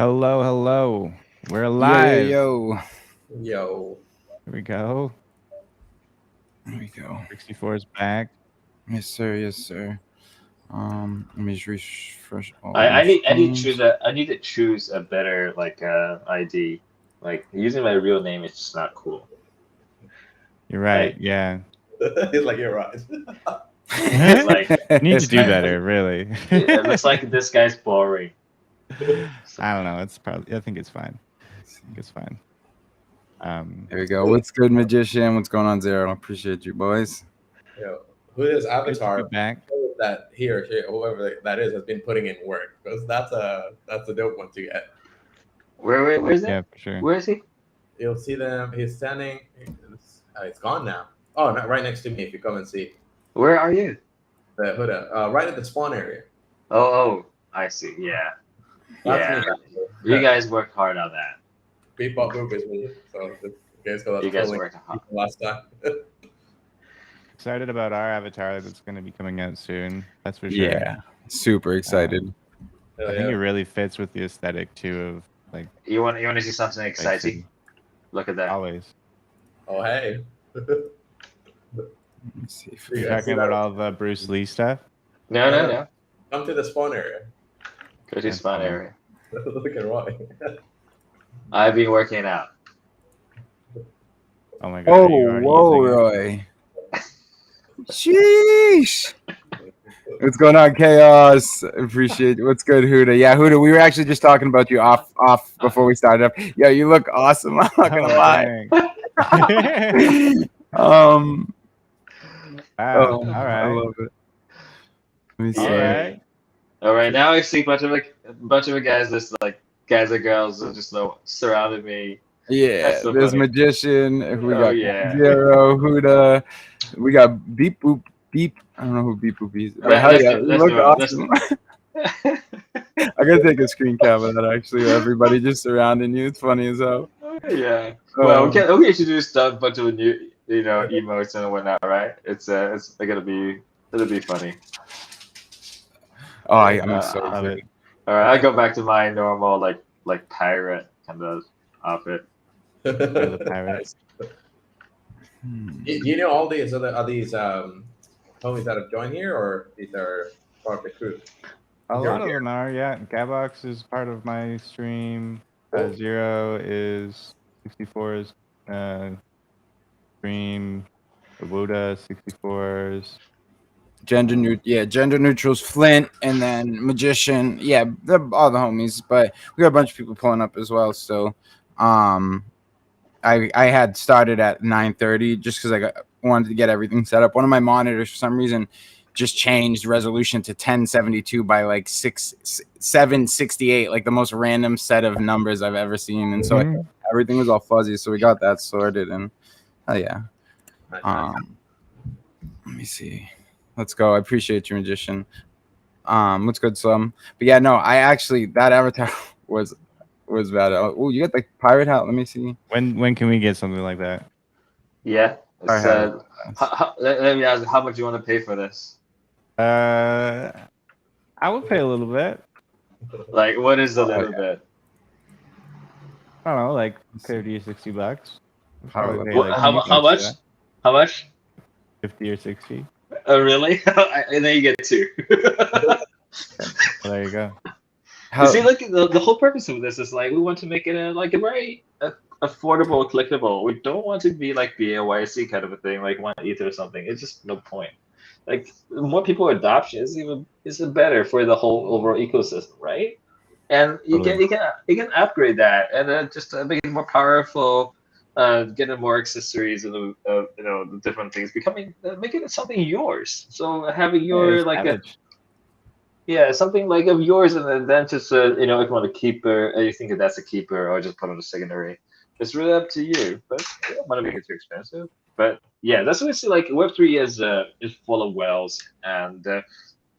Hello, hello. We're Yo, yo, live. yo. Yo, Here we go. There we go. 64 is back. Yes, sir. Yes, sir. Let me just refresh all I my need screens. I need to choose a better ID. Like using my real name is just not cool. You're right. Like Yeah. he's like, you're right. it's like Need to this do guy better, really. it looks like this guy's boring. I don't know. It's probably. I think it's fine. I think it's fine. There we go. What's good, magician? What's going on, Zero? Appreciate you, boys. Yo, who is Good to Avatar? be back. That he or she, whoever that is, has been putting in work because that's a dope one to get. Where's Yeah, it? for sure. Where is he? You'll see them. He's standing. It's gone now. Oh, right next to me. If you come and see Where are you? the Huda, right at the spawn area. Oh, I see. Yeah. That's Yeah. me. You guys worked hard on that. Bebop Boop is me. So the guys got You guys trolling worked hard. last time. Excited about our avatar that's going to be coming out soon. That's for sure. Yeah, super excited. I think it really fits with the aesthetic too of like You want to see something exciting? City. Look at that. Always. Oh hey. Let me see if You're Yeah, talking see about that? all the Bruce Lee stuff. No. Come to the spawn area. Go to spawn area. Look at Roy. I've been working out. Oh my god. Oh, you already whoa, using it? Roy. Sheesh. What's going on, Chaos? Appreciate it. What's good, Huda? Yeah, Huda, we were actually just talking about you off before we started up. Yeah, you look awesome. I'm not gonna lie. Dang. Wow, Wow. I All right. love it. Let me see. All right. All right, now I see a bunch of guys, just like guys and girls, that just surrounded me. Yeah, That's so there's funny. magician. We Oh, got yeah. Zero, Huda. We got Beep Boop Beep. I don't know who Beep Boop is. But hell Let's yeah, do- you let's look do it. awesome. I gotta take a screen cap of that actually. Everybody just surrounding you. It's funny as hell. Yeah. Well, Um, we introduced a bunch of new, emotes and whatnot, right? It's it'll be funny. Oh, I'm so Love excited. it. All right, I go back to my normal like pirate kind of outfit. For the pirates. You know all these are these homies that have joined here, or these are part of the crew? A You're lot of here. them are, yeah. Gabox is part of my stream. Cool. Zero is 64's stream. Wuda 64's. Gender neutral's Flint, and then magician. Yeah, they're all the homies, but we got a bunch of people pulling up as well. So, I had started at 9:30 just because wanted to get everything set up. One of my monitors for some reason just changed resolution to 1072 by like 768, like the most random set of numbers I've ever seen, and so Mhm. everything was all fuzzy. So we got that sorted, and oh yeah. Nice. Let me see. Let's go. I appreciate you, magician. What's good, Slum? But yeah, no, I actually that avatar was bad. Oh, you got the pirate hat. Let me see. When can we get something like that? Yeah. I have it. Let me ask, how much you want to pay for this? I would pay a little bit. Like, what is a little yeah. bit? I don't know, like 30 or 60 bucks. I'd How- probably pay, what- like, How 50 much? for that. How much? 50 or 60. Oh, really? And then you get two. Well, there you go. You see, look, the whole purpose of this is like we want to make it a very affordable, clickable. We don't want to be like BYC kind of a thing, like 1 ETH or something. It's just no point. Like the more people adopt it, is better for the whole overall ecosystem, right? And Totally. you can upgrade that and then just make it more powerful. Getting more accessories and the different things, making it something yours. So having your It's like a savage. yeah, something like of yours, and then just if you want to keep you think that's a keeper, or just put on a secondary. It's really up to you, but I don't want to make it too expensive. But yeah, that's what I see. Like Web3 is full of whales, and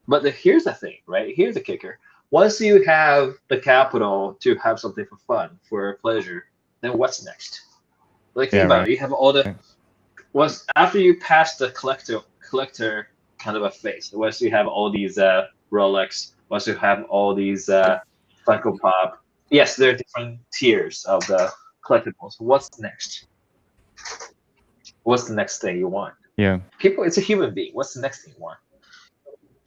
but here's the thing, right? Here's the kicker. Once you have the capital to have something for fun, for pleasure, then what's next? Like think Yeah, about right. it. You have all the once after you pass the collector kind of a phase. Once you have all these Rolex, once you have all these Funko Pop, yes, there are different tiers of the collectibles. What's next? What's the next thing you want? Yeah. People, it's a human being. What's the next thing you want?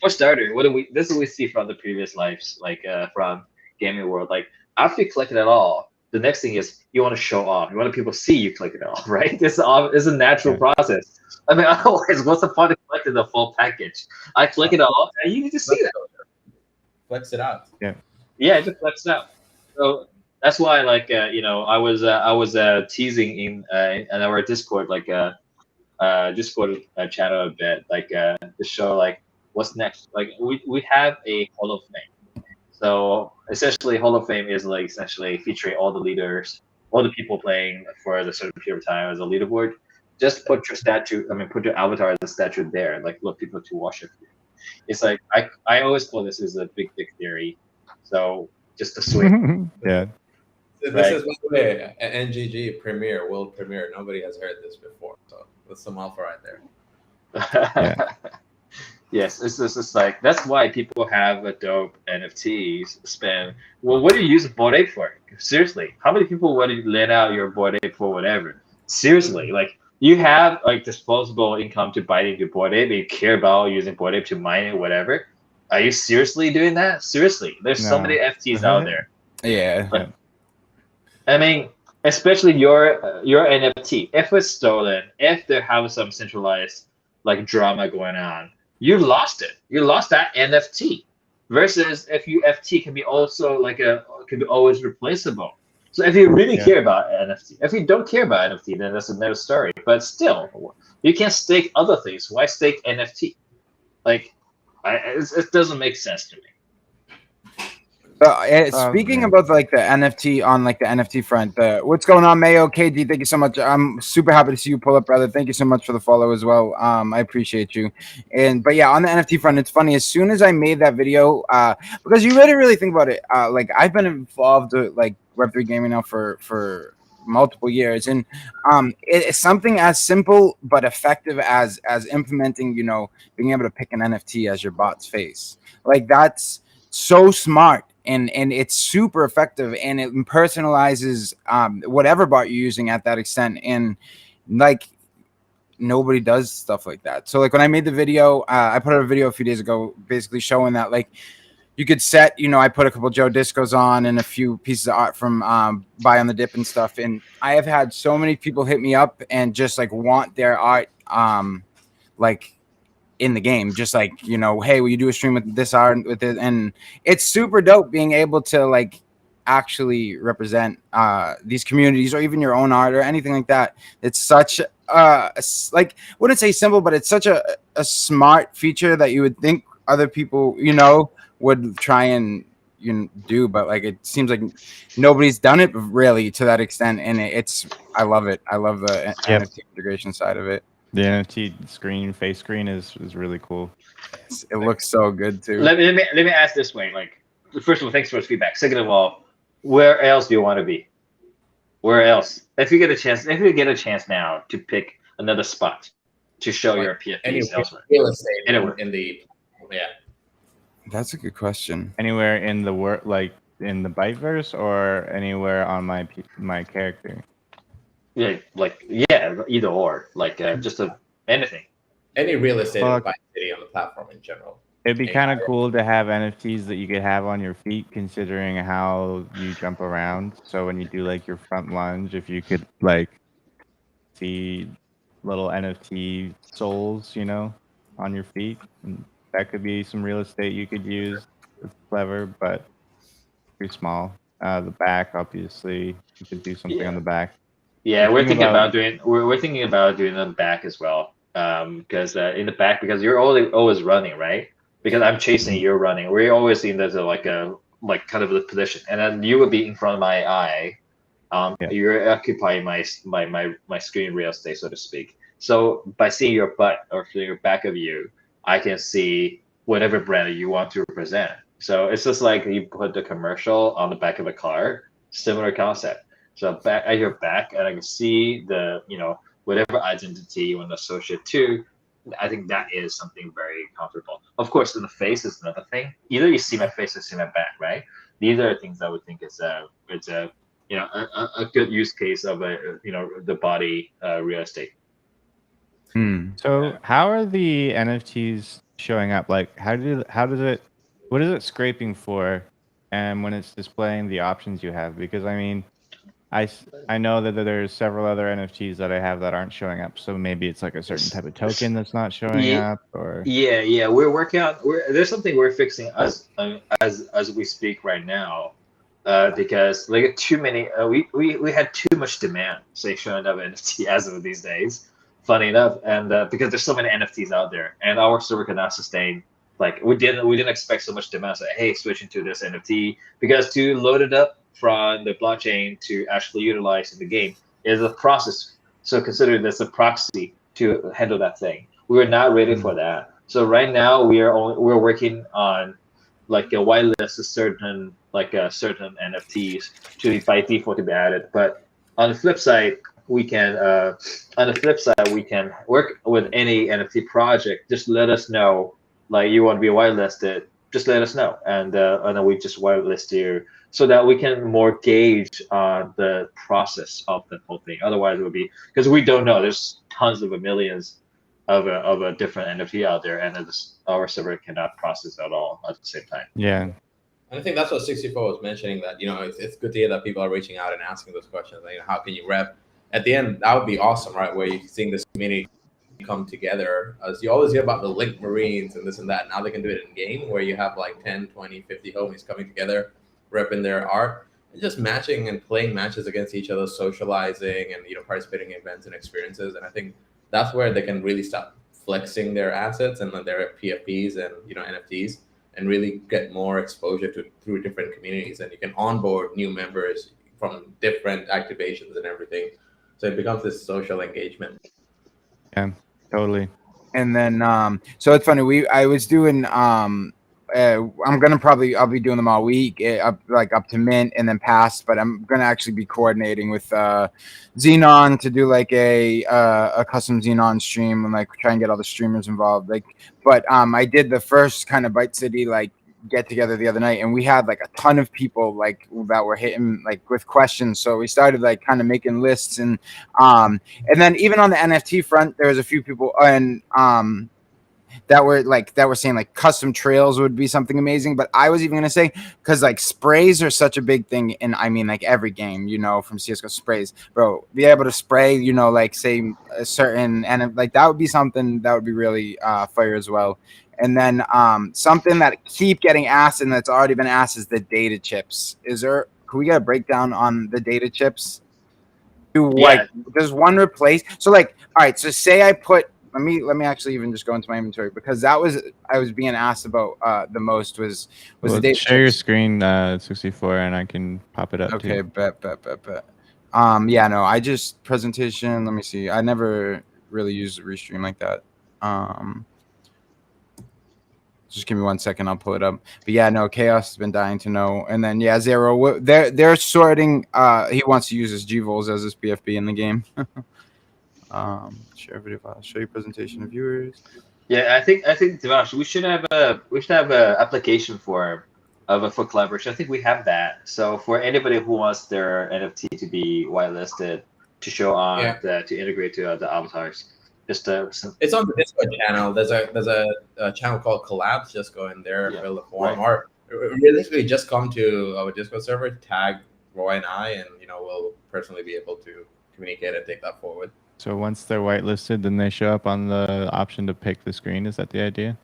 For starter, what do we? This is what we see from the previous lives, like from gaming world. Like after you collect it all, the next thing is you want to show off. You want people to see you collect it all, right? It's a natural process. I mean, otherwise, what's the point of collecting the full package? I collect it all, and you need to see that. Flex it out. Yeah, it just flex out. So that's why, like, I was teasing in our Discord, like, Discord channel a bit, like, to show like what's next. Like, we have a Hall of Fame. So essentially, Hall of Fame is like essentially featuring all the leaders, all the people playing for the certain period of time as a leaderboard. Just put your statue. I mean, put your avatar as a statue there, like, look people to worship you. It's like I always call this is a big theory. So just to swing. Yeah. This Right. is, by the way, an NGG premiere, world premiere. Nobody has heard this before, so that's some alpha right there. Yes, it's just like that's why people have a dope NFTs spend. Well, what do you use a Bored Ape for? Seriously, how many people would you lend out your Bored Ape for whatever? Seriously, like you have like disposable income to buy into Bored Ape, and you care about using Bored Ape to mine it, whatever. Are you seriously doing that? Seriously, there's so many FTs out there. Yeah. Like, I mean, especially your NFT. If it's stolen, if they have some centralized like drama going on, you lost it. You lost that NFT. Versus if you FT can be also like can be always replaceable. So if you really care about NFT, if you don't care about NFT, then that's another story. But still, you can stake other things. Why stake NFT? Like, it doesn't make sense to me. Speaking about like the NFT on like the NFT front, what's going on, Mayo? KD, thank you so much. I'm super happy to see you pull up, brother. Thank you so much for the follow as well. I appreciate you. But yeah, on the NFT front, it's funny. As soon as I made that video, because you really think about it, like I've been involved with like Web3 gaming now for multiple years, and it's something as simple but effective as implementing, being able to pick an NFT as your bot's face. Like that's so smart. And it's super effective, and it personalizes whatever bot you're using at that extent. And like nobody does stuff like that. So like when I made the video, I put out a video a few days ago, basically showing that like you could set, I put a couple Joe Discos on and a few pieces of art from Buy on the Dip and stuff. And I have had so many people hit me up and just like want their art, like in the game, just like, hey, will you do a stream with this art with it? And it's super dope being able to like actually represent these communities, or even your own art or anything like that. It's such like, wouldn't say simple, but it's such a smart feature that you would think other people would try and do, but like it seems like nobody's done it really to that extent. And I love it. I love the NFT integration side of it. The NFT face screen is really cool. It looks so good too. Let me ask this way. Like, first of all, thanks for the feedback. Second of all, where else do you want to be? Where else? If you get a chance now to pick another spot to show your PFPs elsewhere. Real estate Anywhere. in the That's a good question. Anywhere in the like in the Byteverse, or anywhere on my character? Yeah, either or, like just anything. Any real estate in ByteCity on the platform in general. It'd be kind of cool to have NFTs that you could have on your feet, considering how you jump around. So when you do like your front lunge, if you could like see little NFT souls, on your feet, and that could be some real estate you could use. It's clever, but too small. The back, obviously, you could do something on the back. Yeah, we're thinking about doing the back as well. Because in the back, because you're always running, right? Because I'm chasing, you're running. We're always in there's like kind of the position, and then you would be in front of my eye. You're occupying my screen real estate, so to speak. So by seeing your butt or seeing your back of you, I can see whatever brand you want to represent. So it's just like you put the commercial on the back of a car, similar concept. So back at your back, and I can see the whatever identity you want to associate to. I think that is something very comfortable. Of course, in the face is another thing. Either you see my face or see my back, right? these are things I would think is it's a a good use case of the body real estate. So how are the NFTs showing up? Like how does it what is it scraping for and when it's displaying the options you have? Because I mean I know that there's several other NFTs that I have that aren't showing up. So maybe it's like a certain type of token that's not showing up or Yeah. We're working on. There's something we're fixing as we speak right now, because like too many. We had too much demand, say, showing up NFT as of these days. Funny enough, and because there's so many NFTs out there, and our server cannot sustain. Like we didn't expect so much demand. So hey, switching to this NFT because to load it up from the blockchain to actually utilize in the game is a process. So consider this a proxy to handle that thing. We were not ready for that. So right now we're working on like a whitelist of certain certain NFTs to be by default to be added. But on the flip side, we can work with any NFT project. Just let us know, like you want to be whitelisted. Just let us know, and then we just whitelist you so that we can more gauge on the process of the whole thing. Otherwise, it would be because we don't know. There's tons of millions of a different NFT out there, and our server cannot process at all at the same time. yeah. And I think that's what 64 was mentioning, that it's good to hear that people are reaching out and asking those questions. Like, how can you rep? At the end, that would be awesome, right? Where you're seeing this community come together. As you always hear about the Link Marines and this and that. Now they can do it in game where you have like 10, 20, 50 homies coming together, repping their art, and just matching and playing matches against each other, socializing and participating in events and experiences. And I think that's where they can really start flexing their assets and their PFPs and NFTs, and really get more exposure through different communities. And you can onboard new members from different activations and everything. So it becomes this social engagement. Yeah, totally. And then so it's funny, I was doing I'll be doing them all week, up to mint and then past, but I'm gonna actually be coordinating with Xenon to do like a custom Xenon stream and like try and get all the streamers involved. But I did the first kind of ByteCity like get together the other night, and we had like a ton of people like that were hitting like with questions. So we started like kind of making lists, and then even on the NFT front, there was a few people and that were saying like custom trails would be something amazing. But I was even gonna say, because like sprays are such a big thing in like every game, from CS:GO, sprays, bro. Be able to spray, like say a certain, and like that would be something that would be really fire as well. And then something that keep getting asked and that's already been asked is the data chips. Can we get a breakdown on the data chips? Does one replace? So like, all right. So say I put. Let me actually even just go into my inventory, because I was being asked about the most was the data. Share your screen 64 and I can pop it up. Okay, too. bet. Yeah, no, I just presentation. Let me see. I never really used Restream like that. Just give me 1 second. I'll pull it up. But yeah, no, Chaos has been dying to know. And then yeah, Zero. They're sorting. He wants to use his GVols as his PFP in the game. Share video file. Show your presentation of viewers. Yeah, I think Divash, we should have a application for collaboration. I think we have that. So for anybody who wants their NFT to be whitelisted to show on to integrate to the avatars. It's on the Discord channel. There's a channel called Collabs. Just go in there, fill the form, or realistically just come to our Discord server, tag Roy and I, and we'll personally be able to communicate and take that forward. So once they're whitelisted, then they show up on the option to pick the screen. Is that the idea?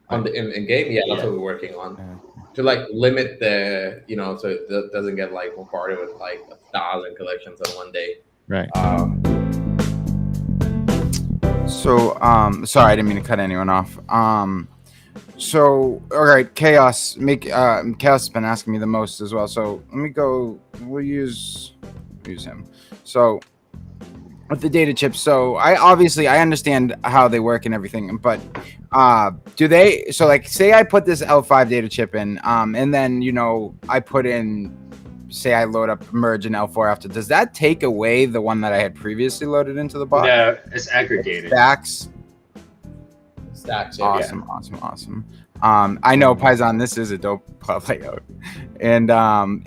On the in game, that's what we're working on. To like limit the, so it doesn't get like bombarded with like 1,000 collections on one day. Right. So sorry, I didn't mean to cut anyone off. So all right, Chaos has been asking me the most as well. So let me go. We'll use him. So with the data chips, so I understand how they work and everything, but do they? So like, say I put this L5 data chip in, and then I put in, say I load up merge in L4 after. Does that take away the one that I had previously loaded into the bot? No, it's aggregated. Stacks. Stacks. Awesome. I know Paisan, this is a dope club layout. And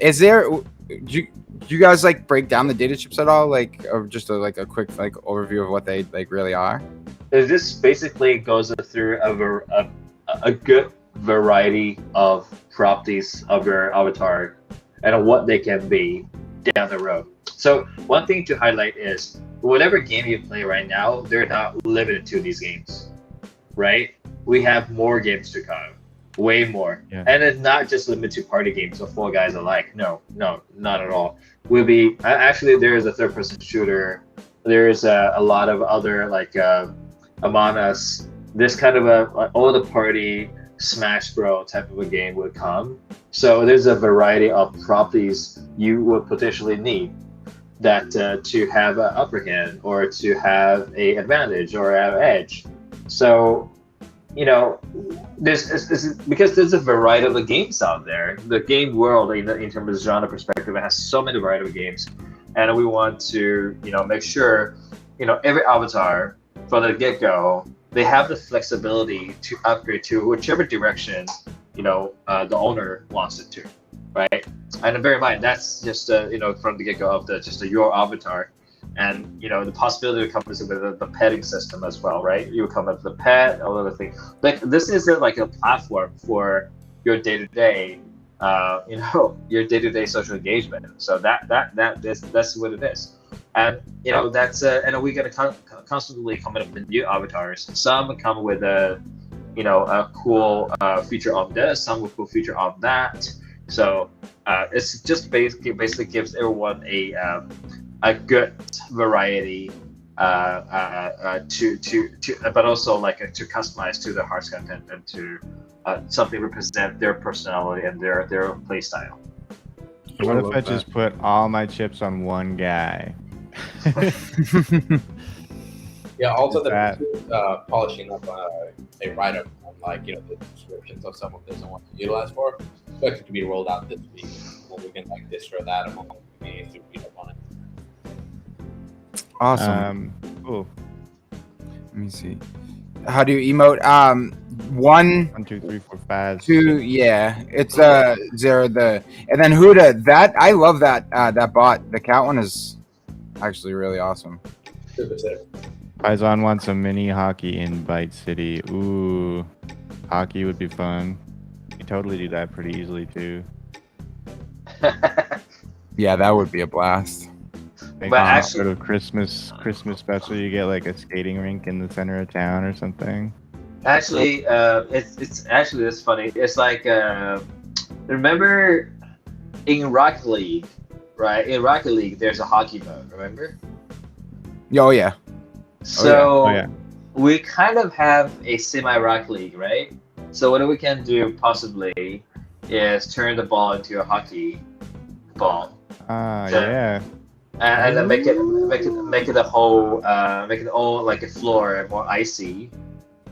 is there? Do you guys like break down the data chips at all, like, or just a quick like overview of what they like really are? This basically goes through a good variety of properties of your avatar and what they can be down the road. So one thing to highlight is whatever game you play right now, they're not limited to these games, right? We have more games to come, way more. Yeah. And it's not just limited to party games or Fall Guys alike. No, not at all. We'll be actually, there is a third-person shooter. There's a lot of other like Among Us. This kind of all the party Smash Bro type of a game would come. So there's a variety of properties you would potentially need that to have an upper hand or to have a advantage or an edge. So, you know, because there's a variety of the games out there. The game world, in terms of genre perspective, it has so many variety of games, and we want to, make sure, every avatar from the get-go, they have the flexibility to upgrade to whichever direction, the owner wants it to, right? And bear in mind, that's just, from the get-go of your avatar. And, the possibility comes with the petting system as well, right? You come up with the pet, all other things. Like, this isn't like a platform for your day-to-day, your day-to-day social engagement. So that's what it is. And, that's, and we're going to constantly come up with new avatars. Some come with a cool feature of this, some with a cool feature of that. So it's just basically gives everyone a good variety but also like to customize to the heart's content and to something represent their personality and their play style. What if I just put all my chips on one guy? Yeah, also the polishing up a write-up on the descriptions of some of this and what to utilize for. Expected to be rolled out this week. And we can distro that among the community to read up on it. Awesome. Cool. Let me see. How do you emote? 1, 2, 3, 4, 5. 2. Yeah, it's 0. And then Huda. That I love that bot. The cat one is actually really awesome. Paisan wants a mini hockey in ByteCity. Ooh, hockey would be fun. You could totally do that pretty easily too. Yeah, that would be a blast. But actually, sort of Christmas special, you get like a skating rink in the center of town or something. Actually, it's funny. It's like remember in Rocket League, right? In Rocket League, there's a hockey mode. Remember? Oh yeah. So we kind of have a semi-Rocket League, right? So what we can do possibly is turn the ball into a hockey ball. Yeah. And then make it all like a floor and more icy.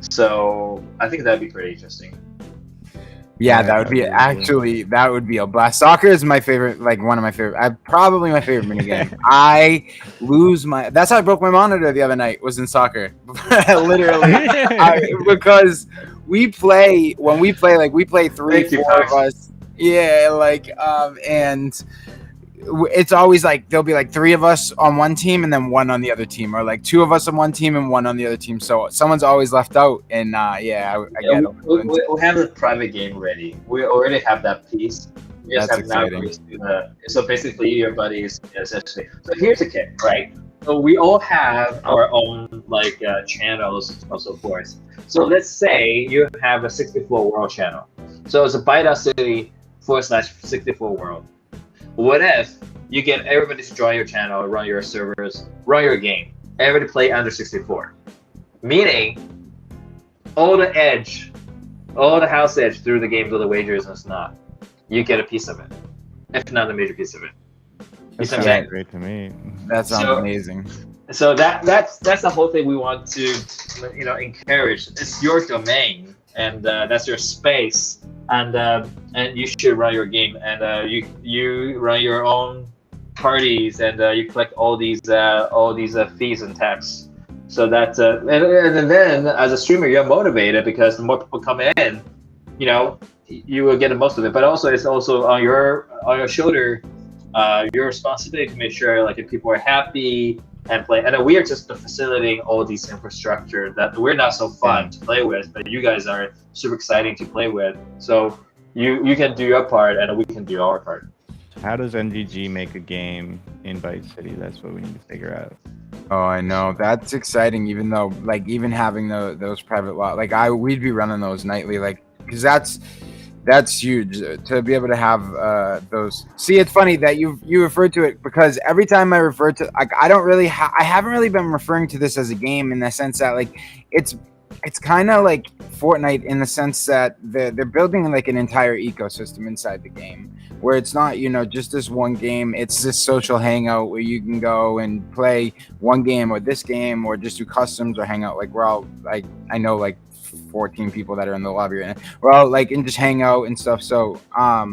So I think that'd be pretty interesting. Yeah, that would be a blast. Soccer is my favorite, like one of my favorite, probably my favorite minigame. That's how I broke my monitor the other night, was in soccer. Literally. Because we play 3-4 of us. Yeah, and it's always like there'll be like 3 of us on one team and then 1 on the other team, or like 2 of us on one team and 1 on the other team. So someone's always left out. And I get it. We have the private game ready. We already have that piece. We just That's have exciting. So basically, your buddies essentially. So here's the kick, right? So we all have our own channels and so forth. So let's say you have a 64 world channel. So it's a ByteCity/64 world. What if you get everybody to join your channel, run your servers, run your game? Everybody play under 64. Meaning, all the house edge through the games, all the wagers and stuff, you get a piece of it. If not a major piece of it. That sounds great to me. That sounds amazing. So that's the whole thing we want to encourage. It's your domain, and that's your space. And you should run your game, and you run your own parties, and you collect all these fees and tax. So that and then as a streamer, you're motivated because the more people come in, you know, you will get the most of it. But also, it's also on your shoulder, your responsibility to make sure like if people are happy and play. And we are just facilitating all these infrastructure that we're not so fun to play with, but you guys are super exciting to play with. So you can do your part, and we can do our part. How does NGG make a game in ByteCity? That's what we need to figure out. Oh, I know, that's exciting. Even though, like, even having those private lot, like we'd be running those nightly, like, because that's huge to be able to have those. See, it's funny that you referred to it, because every time I refer to, like, I don't really I haven't really been referring to this as a game in the sense that, like, it's kind of like Fortnite in the sense that they're building like an entire ecosystem inside the game, where it's not, you know, just this one game. It's this social hangout where you can go and play one game or this game, or just do customs or hang out. Like, we're all, like, I know like 14 people that are in the lobby right now. We're all like, and just hang out and stuff. So I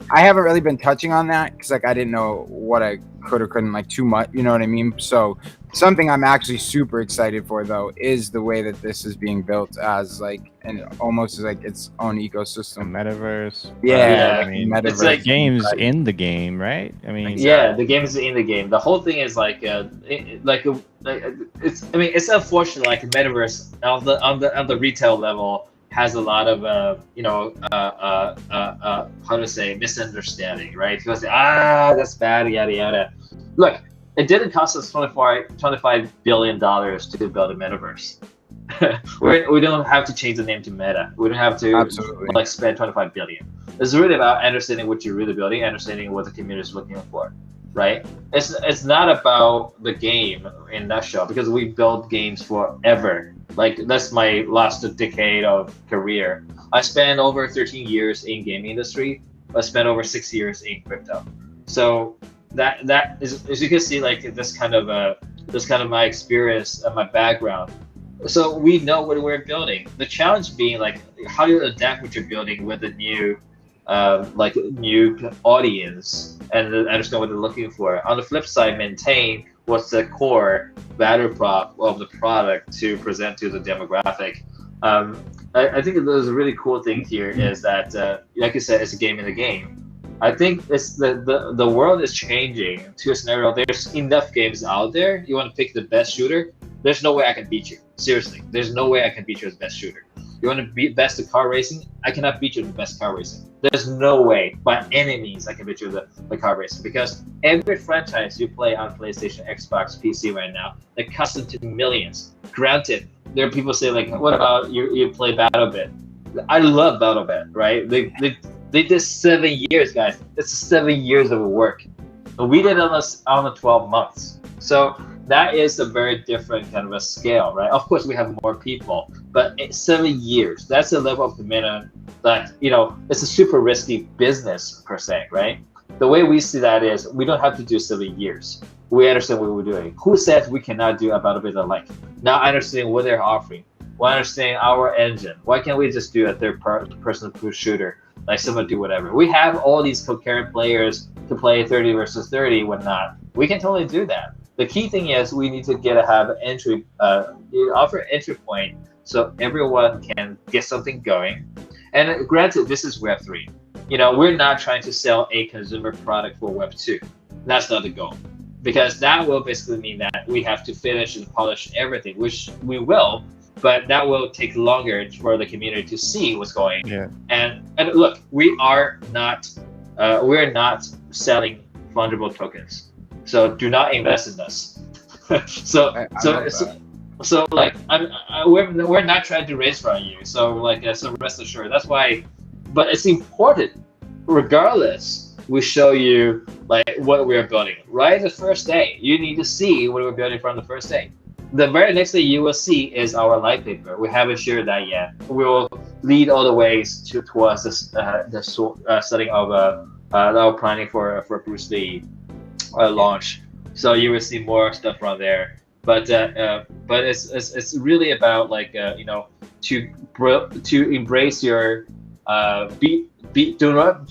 haven't really been touching on that because, like, I didn't know what I could or couldn't, like, too much, you know what I mean? So something I'm actually super excited for, though, is the way that this is being built as like, and almost as like its own A ecosystem. metaverse. Yeah, I mean, metaverse. it's like games in the game, right? I mean, yeah, the game is in the game. The whole thing is like it's. I mean, it's unfortunate. Like metaverse on the retail level has a lot of how to say, misunderstanding, right? Because that's bad, yada yada. Look, it didn't cost us $25 billion to build a metaverse. We don't have to change the name to Meta. We don't have to like spend 25 billion. It's really about understanding what you're really building, understanding what the community is looking for, right? It's not about the game in a nutshell, because we built games forever. Like, that's my last decade of career. I spent over 13 years in gaming industry. I spent over 6 years in crypto. So that is, as you can see, like, this kind of my experience and my background. So we know what we're building. The challenge being, like, how do you adapt what you're building with a new audience and understand what they're looking for. On the flip side, maintain what's the core value prop of the product to present to the demographic. I think there's a really cool thing here is that, like you said, it's a game in the game. I think it's the world is changing to a scenario. There's enough games out there. You want to pick the best shooter. There's no way I can beat you. Seriously, there's no way I can beat you as best shooter. You want to beat best at car racing? I cannot beat you in the best car racing. There's no way, by any means, I can beat you the car racing, because every franchise you play on PlayStation, Xbox, PC right now, they're custom to millions. Granted, there are people say, like, what about you play BattleBit? I love BattleBit, right? They did 7 years, guys. It's 7 years of work. And we did it on the 12 months. So that is a very different kind of a scale, right? Of course, we have more people, but 7 years, that's a level of commitment that, you know, it's a super risky business per se, right? The way we see that is we don't have to do 7 years. We understand what we're doing. Who says we cannot do about a bit of like? Now I understand what they're offering. We understand our engine. Why can't we just do a third-person shooter? Like someone do whatever. We have all these concurrent players to play 30 versus 30, whatnot. We can totally do that. The key thing is we need to have entry, offer entry point so everyone can get something going. And granted, this is Web 3. You know, we're not trying to sell a consumer product for Web 2. That's not the goal, because that will basically mean that we have to finish and polish everything, which we will, but that will take longer for the community to see what's going. Yeah. And look, we're not selling fungible tokens. So do not invest in us. So like we're not trying to raise from you. So like so rest assured. That's why. But it's important. Regardless, we show you like what we're building. Right, the first day, you need to see what we're building from the first day. The very next thing you will see is our light paper. We haven't shared that yet. We will lead all the ways towards this setting of our planning for Bruce Lee launch. So you will see more stuff from there. But it's really about like you know, to embrace your do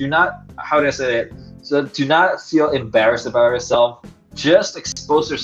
not how do I say it? So do not feel embarrassed about yourself. Just expose your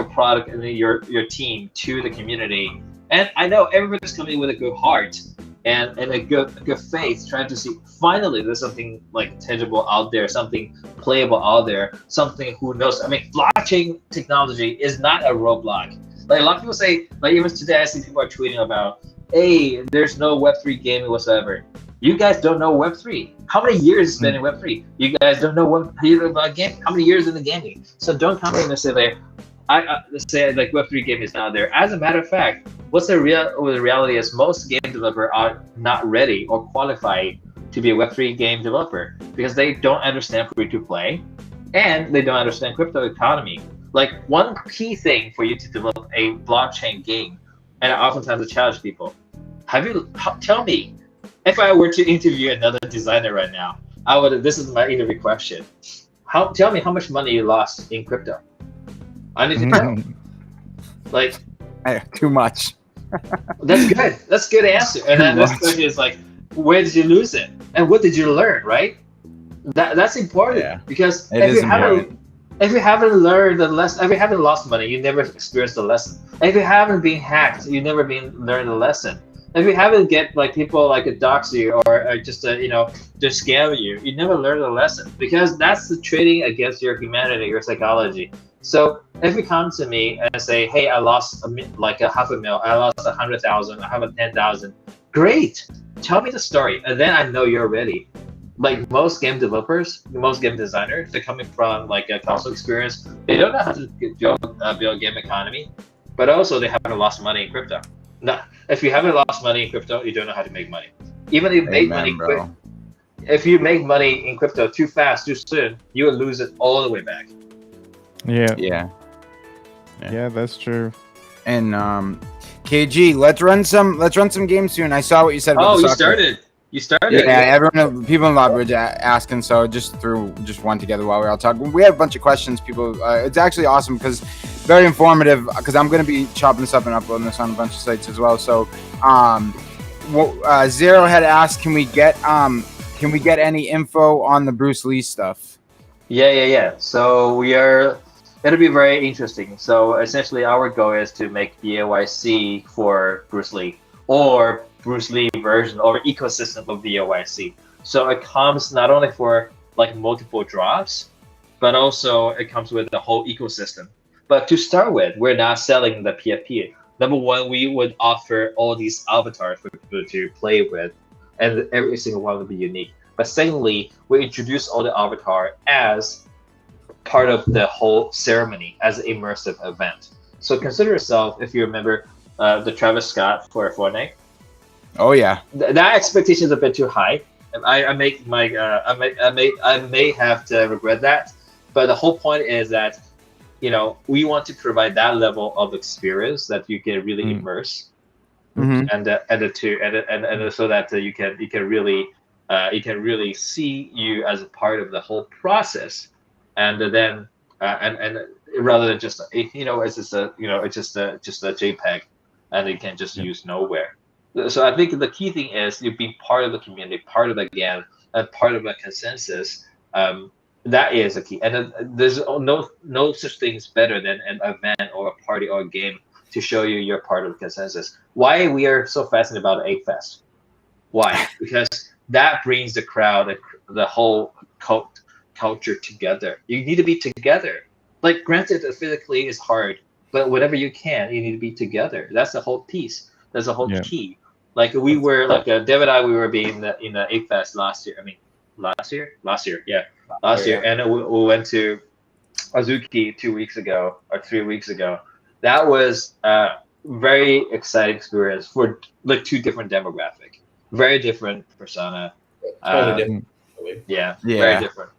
product and your team to the community. And I know everybody's coming with a good heart, and a good faith, trying to see finally there's something like tangible out there, something playable out there, something who knows. I mean, blockchain technology is not a roadblock. Like a lot of people say, like even today I see people are tweeting about, hey, there's no Web3 gaming whatsoever. You guys don't know Web3. How many years it's been in Web3? You guys don't know about game. How many years in the gaming? So don't come in and say like, let's say like Web3 game is not there. As a matter of fact, what's the reality is most game developers are not ready or qualified to be a Web3 game developer because they don't understand free to play and they don't understand crypto economy. Like one key thing for you to develop a blockchain game, and oftentimes I challenge people, tell me, if I were to interview another designer right now, I would. This is my interview question. Tell me how much money you lost in crypto. I need to know. Like, too much. That's good. That's a good answer. And then this question is like, where did you lose it, and what did you learn? Right. That's important because if you haven't learned the lesson, if you haven't lost money, you never experienced the lesson. If you haven't been hacked, you never learned the lesson. If you haven't get like people like a dox you or just just scam you, you never learn the lesson because that's the trading against your humanity, your psychology. So if you come to me and say, hey, I lost like a $500,000, I lost 100,000, I have 10,000, great, tell me the story, and then I know you're ready. Like most game developers, most game designers, they're coming from like a console experience. They don't know how to build game economy, but also they haven't lost money in crypto. No, if you haven't lost money in crypto, you don't know how to make money. Even if you make money quick, if you make money in crypto too fast, too soon, you will lose it all the way back. Yeah, that's true. And KG, let's run some games soon. I saw what you said about the soccer. You started. Yeah, everyone, people in Lawbridge asking, so just threw one together while we were all talking. We had a bunch of questions. People, it's actually awesome because very informative. Because I'm going to be chopping this up and uploading this on a bunch of sites as well. So, Zero had asked, can we get any info on the Bruce Lee stuff? Yeah. So it'll be very interesting. So essentially, our goal is to make ByteCity for Bruce Lee or Bruce Lee version or ecosystem of ByteCity. So it comes not only for like multiple drops, but also it comes with the whole ecosystem. But to start with, we're not selling the PFP. Number one, we would offer all these avatars for people to play with, and every single one would be unique. But secondly, we introduce all the avatar as part of the whole ceremony as an immersive event. So consider yourself, if you remember the Travis Scott for Fortnite. Oh yeah, that expectation is a bit too high. I may have to regret that, but the whole point is that we want to provide that level of experience that you can really immerse, and so that you can really see you as a part of the whole process, and then and rather than just it's just a JPEG, and you can just use nowhere. So I think the key thing is you be part of the community, part of the game, and part of a consensus. That is a key, and there's no such thing is better than an event or a party or a game to show you're part of the consensus. Why we are so fascinated about Egg Fest? Why? Because that brings the crowd, the whole culture together. You need to be together. Like granted, physically is hard, but whatever you can, you need to be together. That's the whole piece. That's the whole key. Like we were like Dev and I, we were being in the Egg Fest last year. Last year, and we went to Azuki 2 weeks ago or 3 weeks ago. That was a very exciting experience for like two different demographic, very different persona. Totally different. Yeah, very different.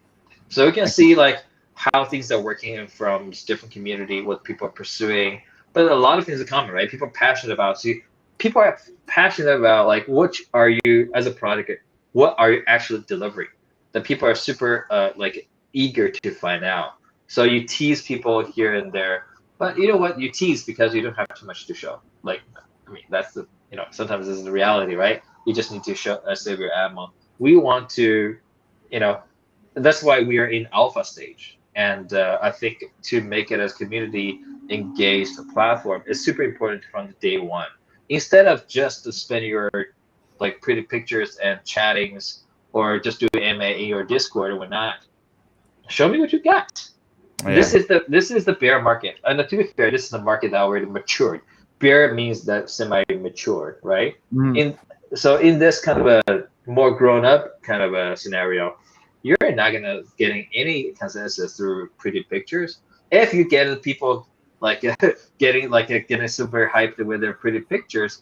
So we can see like how things are working from different community, what people are pursuing, but a lot of things are common, right? People are passionate about. People are passionate about like what are you as a product, what are you actually delivering? That people are super like eager to find out. So you tease people here and there, but you know what? You tease because you don't have too much to show. Like, I mean, that's the sometimes this is the reality, right? You just need to show save your ammo. We want to, that's why we are in alpha stage, and I think to make it as community engaged platform is super important from day one. Instead of just to spend your like pretty pictures and chattings, or just do MAE or Discord or whatnot. Show me what you got. Yeah. This is the bear market, and to be fair, this is a market that already matured. Bear means that semi-mature, right? Mm. In this kind of a more grown-up kind of a scenario, you're not gonna getting any consensus through pretty pictures. If you get people like getting super hyped with their pretty pictures,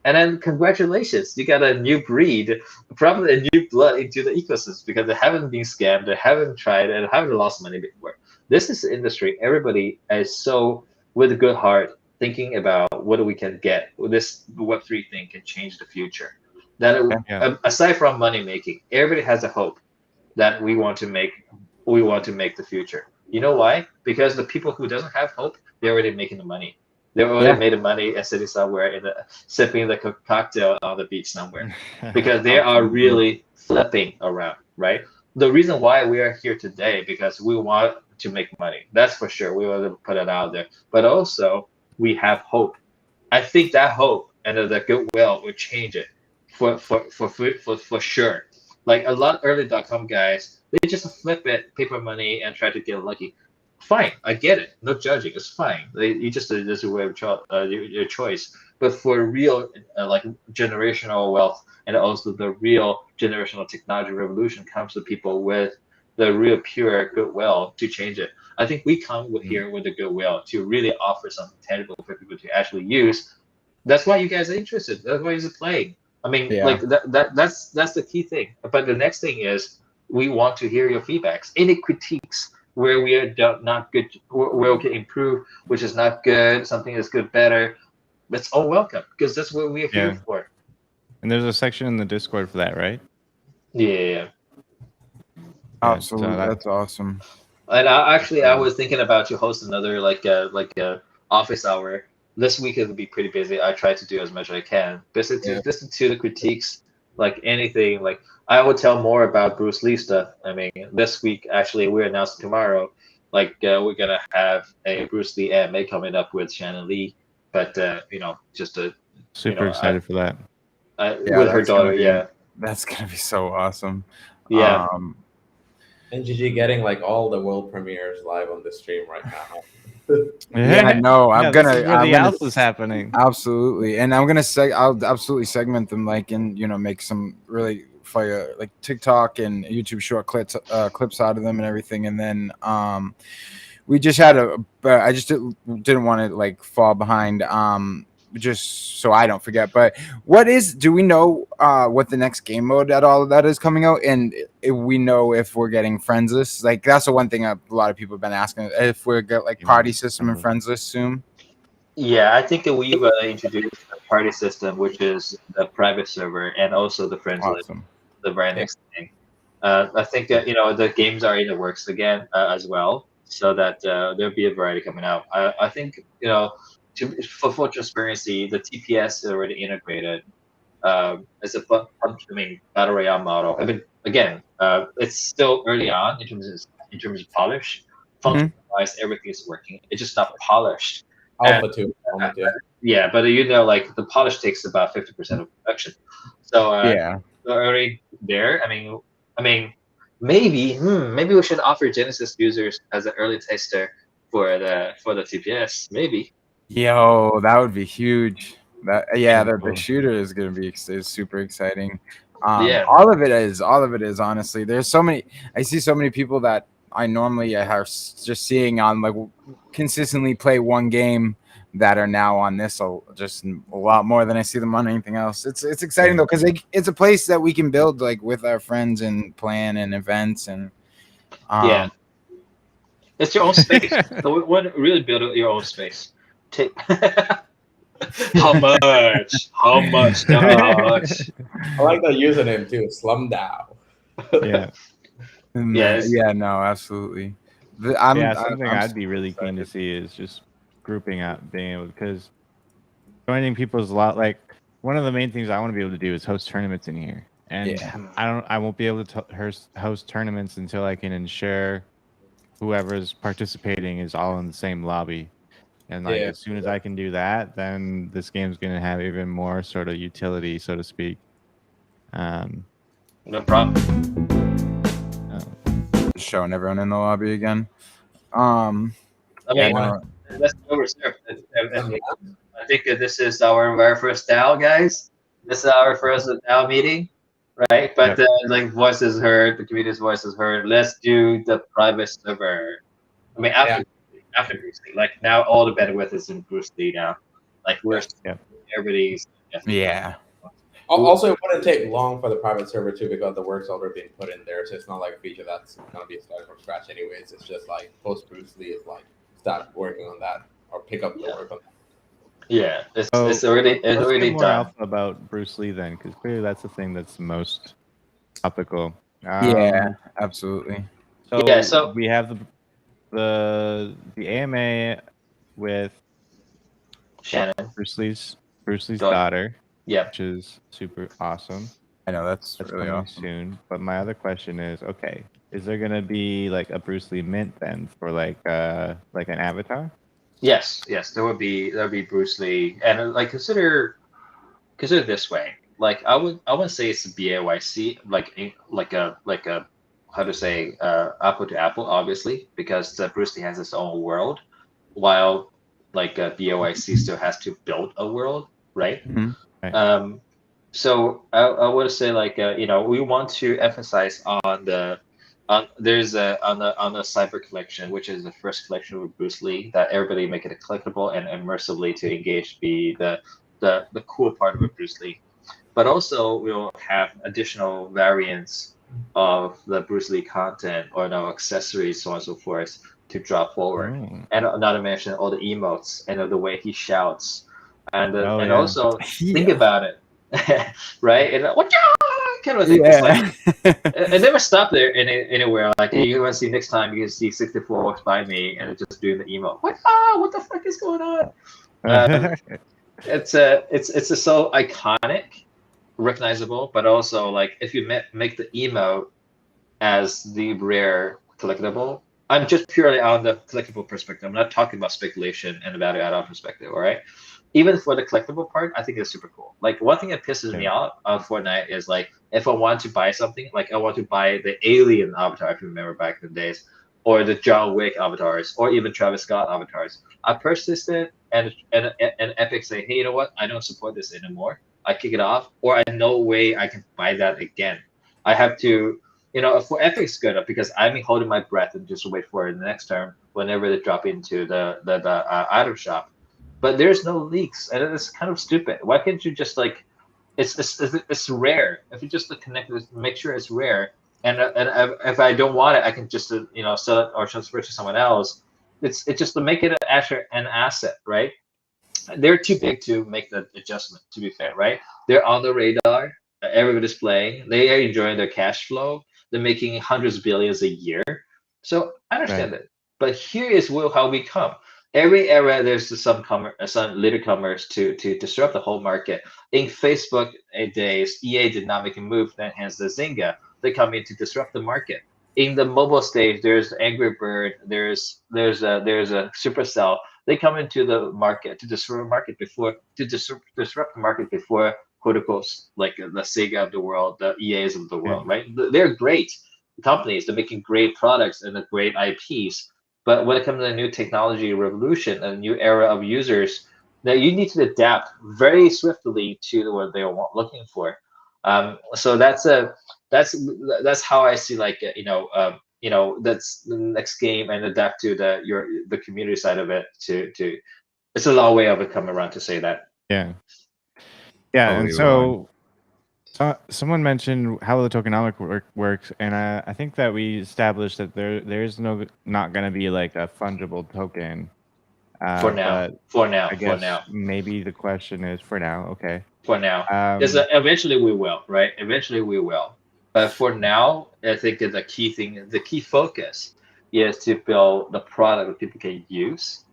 and then congratulations, you got a new breed, probably a new blood into the ecosystem because they haven't been scammed, they haven't tried, and haven't lost money before. This is the industry. Everybody is so with a good heart thinking about what we can get. This Web3 thing can change the future. Yeah. Aside from money making, everybody has a hope that we want to make the future. You know why? Because the people who doesn't have hope, they're already making the money. They already made the money and sitting somewhere sipping the cocktail on the beach somewhere, because they are really flipping around, right? The reason why we are here today because we want to make money. That's for sure. We want to put it out there, but also we have hope. I think that hope and the goodwill will change it for sure. Like a lot of early .com guys, they just flip it, paper money, and try to get lucky. Fine, I get it. No judging. It's fine. You just this is your choice. But for real, like generational wealth, and also the real generational technology revolution comes to people with the real pure goodwill to change it. I think we come here with the goodwill to really offer something tangible for people to actually use. That's why you guys are interested. That's why you're playing. I mean, Yeah. like that's the key thing. But the next thing is we want to hear your feedbacks, any critiques where we are not good, where we can improve, which is not good, something is good, better. That's all welcome because that's what we're here for. And there's a section in the Discord for that, right? Yeah. Absolutely, so that's awesome. And I was thinking about to host another like a office hour. This week it'll be pretty busy. I try to do as much as I can. Listen to the critiques, like anything. Like I will tell more about Bruce Lee stuff. I mean, this week actually we're announcing tomorrow. Like we're gonna have a Bruce Lee anime coming up with Shannon Lee, but just a super excited for that. with her daughter. That's gonna be so awesome. Yeah. NGG getting like all the world premieres live on the stream right now. Yeah, no, I'm this gonna. is where I'm the gonna alpha is happening. Absolutely, and I'm gonna say I'll absolutely segment them, like, and make some really fire like TikTok and YouTube short clips out of them and everything, and then we just had I just didn't want to like fall behind. Just so I don't forget. But do we know what the next game mode at all of that is coming out? And if we know if we're getting friendless? Like that's the one thing a lot of people have been asking, if we're get like party system and friendless soon. Yeah, I think that we've introduced a party system, which is the private server and also the friends list, the very next thing. I think that the games are in the works again as well, so that there'll be a variety coming out. I think for full transparency, the TPS is already integrated. It's a battle royale model. I mean, again, it's still early on in terms of polish. Function wise, everything is working. It's just not polished. Alpha 2. Yeah, but like the polish takes about 50% of production. So already there. I mean, maybe we should offer Genesis users as an early taster for the TPS. Maybe. Yo, that would be huge. The shooter is gonna be super exciting. All of it is honestly. There's so many. I see so many people that I normally are just seeing on like consistently play one game that are now on this just a lot more than I see them on anything else. It's exciting though because it's a place that we can build like with our friends and plan and events and it's your own space. So we really build your own space. How much? How much? I like that username too, Slumdown. No, absolutely. Something I'd be really keen to see is just grouping up, being able, because joining people's like one of the main things I want to be able to do is host tournaments in here, and I won't be able to host tournaments until I can ensure whoever's participating is all in the same lobby. And like as soon as I can do that, then this game's gonna have even more sort of utility, so to speak. No problem. Just showing everyone in the lobby again. I mean, no, that's overserved. I think that this is our very first DAO, guys. This is our first DAO meeting, right? But Yep. like voice is heard, the community's voice is heard. Let's do the private server. I mean, after Bruce Lee, like now all the bandwidth is in Bruce Lee now. Like we're everybody's. yeah. Also, it wouldn't take long for the private server too, because the work's already been put in there. So it's not like a feature that's gonna be started from scratch anyways. It's just like post Bruce Lee is like start working on that or pick up the work on that. Yeah, it's already Let's get more done. alpha about Bruce Lee then, because clearly that's the thing that's most topical. Yeah, absolutely. So we have the AMA with Shannon, Bruce Lee's daughter. Yeah, which is super awesome. I know that's really coming awesome. soon. But my other question is, okay, is there gonna be like a Bruce Lee mint then for like an avatar? Yes, there would be Bruce Lee, and like consider this way. Like I would say it's BAYC, like a how to say apple to apple, obviously, because Bruce Lee has his own world, while like BAYC still has to build a world, right? Mhm. Right. So I would say like we want to emphasize on the on the cyber collection, which is the first collection with Bruce Lee, that everybody make it collectible and immersively to engage the cool part of Bruce Lee. But also we'll have additional variants of the Bruce Lee content or no accessories, so on and so forth, to drop forward. Oh. And not to mention all the emotes and the way he shouts. And Oh, yeah. also think Yeah. about it. Right? And what kind of thing. It's like it never stopped there anywhere. Like you want to see next time you can see 64 walks by me and it's just doing the emo. What the fuck is going on? It's so iconic, recognizable, but also like if you make the emo as the rare collectible. I'm just purely on the collectible perspective. I'm not talking about speculation and the value add-on perspective. All right. Even for the collectible part, I think it's super cool. Like one thing that pisses me off on Fortnite is like if I want to buy something, like I want to buy the Alien avatar, if you remember back in the days, or the John Wick avatars, or even Travis Scott avatars. I purchased it, and Epic say, hey, you know what? I don't support this anymore. I kick it off, or I no way I can buy that again. I have to, for Epic's good because I'm holding my breath and just wait for the next term whenever they drop into the item shop. But there's no leaks, and it's kind of stupid. Why can't you just like, it's rare. If you just connect it, make sure it's rare. And if I don't want it, I can just sell it or transfer it to someone else. It's just to make it an asset, right? They're too big to make the adjustment. To be fair, right? They're on the radar. Everybody's playing. They are enjoying their cash flow. They're making hundreds of billions a year. So I understand it. But here is how we come. Every era, there's some latecomers to disrupt the whole market. In Facebook days, EA did not make a move, then hence the Zynga. They come in to disrupt the market. In the mobile stage, there's Angry Bird, there's a Supercell. They come into the market to disrupt the market before quote unquote like the Sega of the world, the EAs of the world, right? They're great companies. They're making great products and great IPs. But when it comes to the new technology revolution, a new era of users, that you need to adapt very swiftly to what they're looking for. So that's how I see like that's the next game and adapt to the community side of it. To it's a long way of it coming around to say that. Yeah. And so someone mentioned how the tokenomic works, and I think that we established that there's not going to be like a fungible token. For now. I guess maybe the question is for now. Okay. For now, eventually we will, right? Eventually we will. But for now, I think the key focus is to build the product that people can use,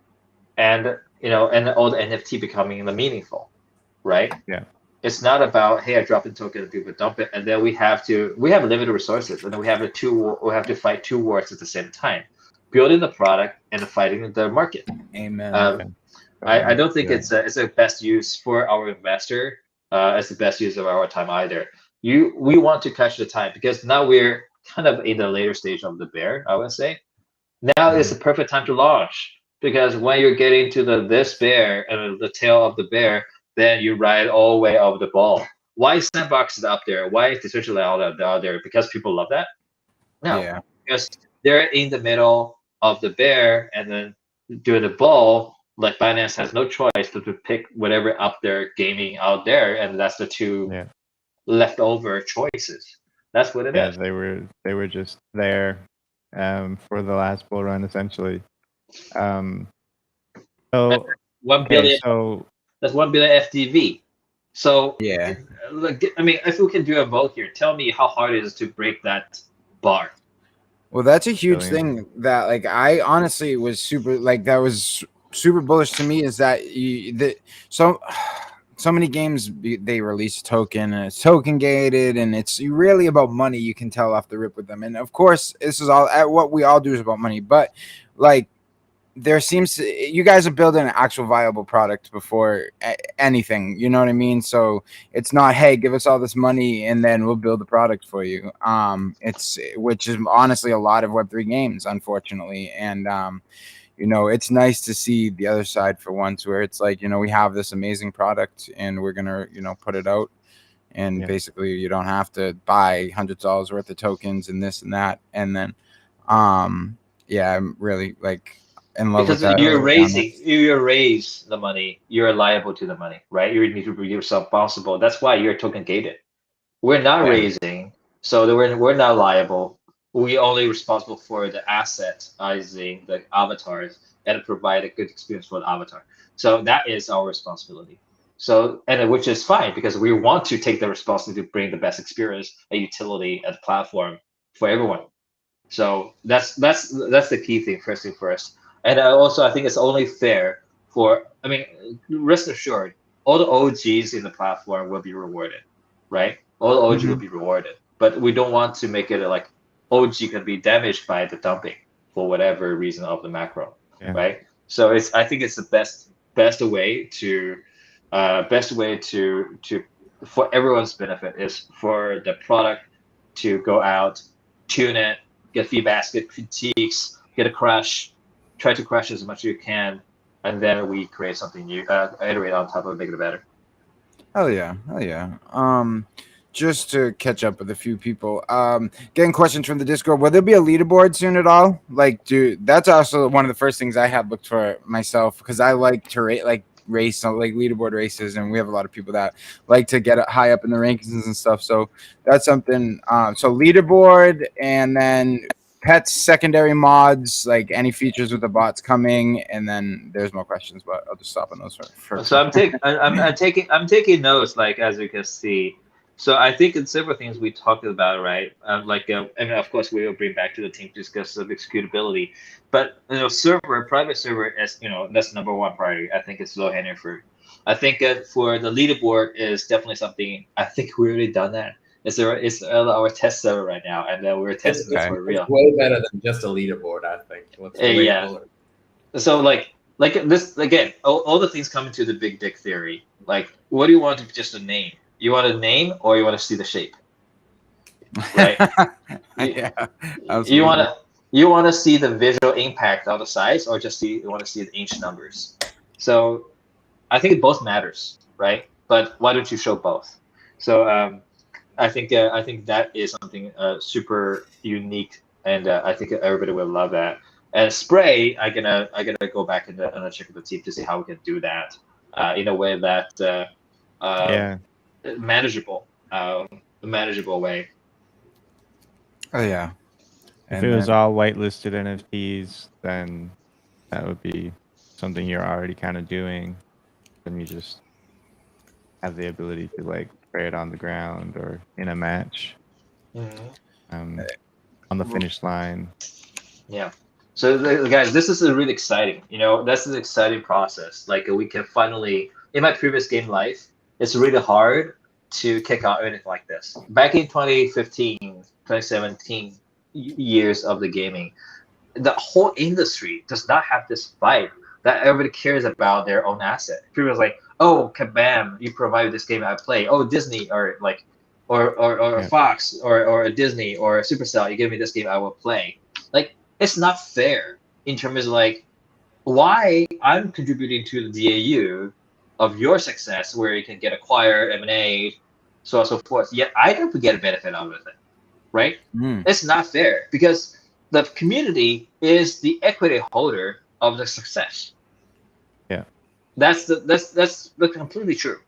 and and all the NFT becoming meaningful, right? Yeah. It's not about, hey, I drop in token and people dump it, and then we have limited resources, and then we have to fight two wars at the same time, building the product and fighting the market. Amen. I don't think it's a best use for our investor. It's the best use of our time either. we want to catch the tide because now we're kind of in the later stage of the bear, I would say. Now is the perfect time to launch because when you're getting to this bear and the tail of the bear, then you ride all the way of the ball. Why is sandboxes out there? Why is Decentraland out there? Because people love that? No, Yeah. because they're in the middle of the bear and then during the ball, like Binance has no choice but to pick whatever up there gaming out there, and that's the two Yeah. leftover choices. That's what it Yeah, is. they were just there for the last bull run essentially. So One okay, billion. so That's 1 billion FTV. So, Yeah. like, I mean, if we can do a vote here, tell me how hard it is to break that bar. Well, that's a huge Billion. thing that like I honestly was super like that was super bullish to me is that so many games they release a token and it's token gated and it's really about money. You can tell off the rip with them, and of course this is all what we all do is about money. But like there seems to, you guys are building an actual viable product before anything, you know what I mean? So it's not, hey, give us all this money and then we'll build the product for you. It's which is honestly a lot of Web3 games, unfortunately. And you know, it's nice to see the other side for once, where it's like, you know, we have this amazing product and we're gonna, you know, put it out, and Yeah. basically you don't have to buy hundreds of dollars worth of tokens and this and that. And then yeah, I'm really like in love with Because that. you raise the money, you're liable to the money, right? You need to be yourself responsible. That's why you're token gated. We're not Yeah. raising, so we're not liable. We only responsible for the assetizing the avatars and provide a good experience for the avatar. So that is our responsibility. So and which is fine because we want to take the responsibility to bring the best experience, a utility, and platform for everyone. So that's the key thing. First thing first, and I think it's only fair for. I mean, rest assured, all the OGs in the platform will be rewarded, right? All the OG will Mhm. be rewarded, but we don't want to make it like OG can be damaged by the dumping for whatever reason of the macro, Yeah. right? So it's I think it's the best way to for everyone's benefit is for the product to go out, tune it, get feedback, get critiques, get a crush, try to crush as much as you can, and then we create something new, iterate on top of it, make it better. Hell yeah. Hell yeah. Just to catch up with a few people. Getting questions from the Discord. Will there be a leaderboard soon at all? Like, dude, that's also one of the first things I had looked for myself because I like to rate like race like leaderboard races, and we have a lot of people that like to get high up in the rankings and stuff. So that's something. So leaderboard, and then pets, secondary mods, like any features with the bots coming, and then there's more questions, but I'll just stop on those for So I'm taking notes, like as you can see. So I think in several things we talked about, right? And of course we will bring back to the team to discuss the executability. But private server, as you know, that's number one priority. I think it's low hanging fruit. I think for the leaderboard is definitely something. I think we already done that. It's our test server right now, and we're It's, testing it's, it Okay. for it's real. way better than just a leaderboard, I think. It's way Yeah. cooler. So like this again, all the things come into the big dick theory. Like, what do you want to just a name? You want a name or you want to see the shape, right? You, Yeah, you want absolutely. to see the visual impact of the size, or just you want to see the ancient numbers. So I think it both matters, right? But why don't you show both? So I think that is something super unique, and I think everybody will love that. And spray, I gonna go back and check with the team to see how we can do that in a way that uh, Yeah. manageable, manageable way. Oh yeah. If it And was then all whitelisted NFTs, then that would be something you're already kind of doing. Then you just have the ability to like spray it on the ground or in a match, Mhm. um, on the finish line. Yeah. So guys, this is really exciting. You know, that's an exciting process. Like we can finally, in my previous game life, it's really hard to kick out anything like this. Back in 2015, 2017 years of the gaming, the whole industry does not have this vibe that everybody cares about their own asset. People are like, oh, kabam, you provide this game I play. Oh, Disney, or like or Yeah. Fox or a Disney or a Supercell, you give me this game, I will play. Like, it's not fair in terms of like why I'm contributing to the DAU of your success, where you can get acquired, M&A, so on and so forth. Yet I don't get a benefit out of it, right? Mm. It's not fair because the community is the equity holder of the success. Yeah. That's completely true.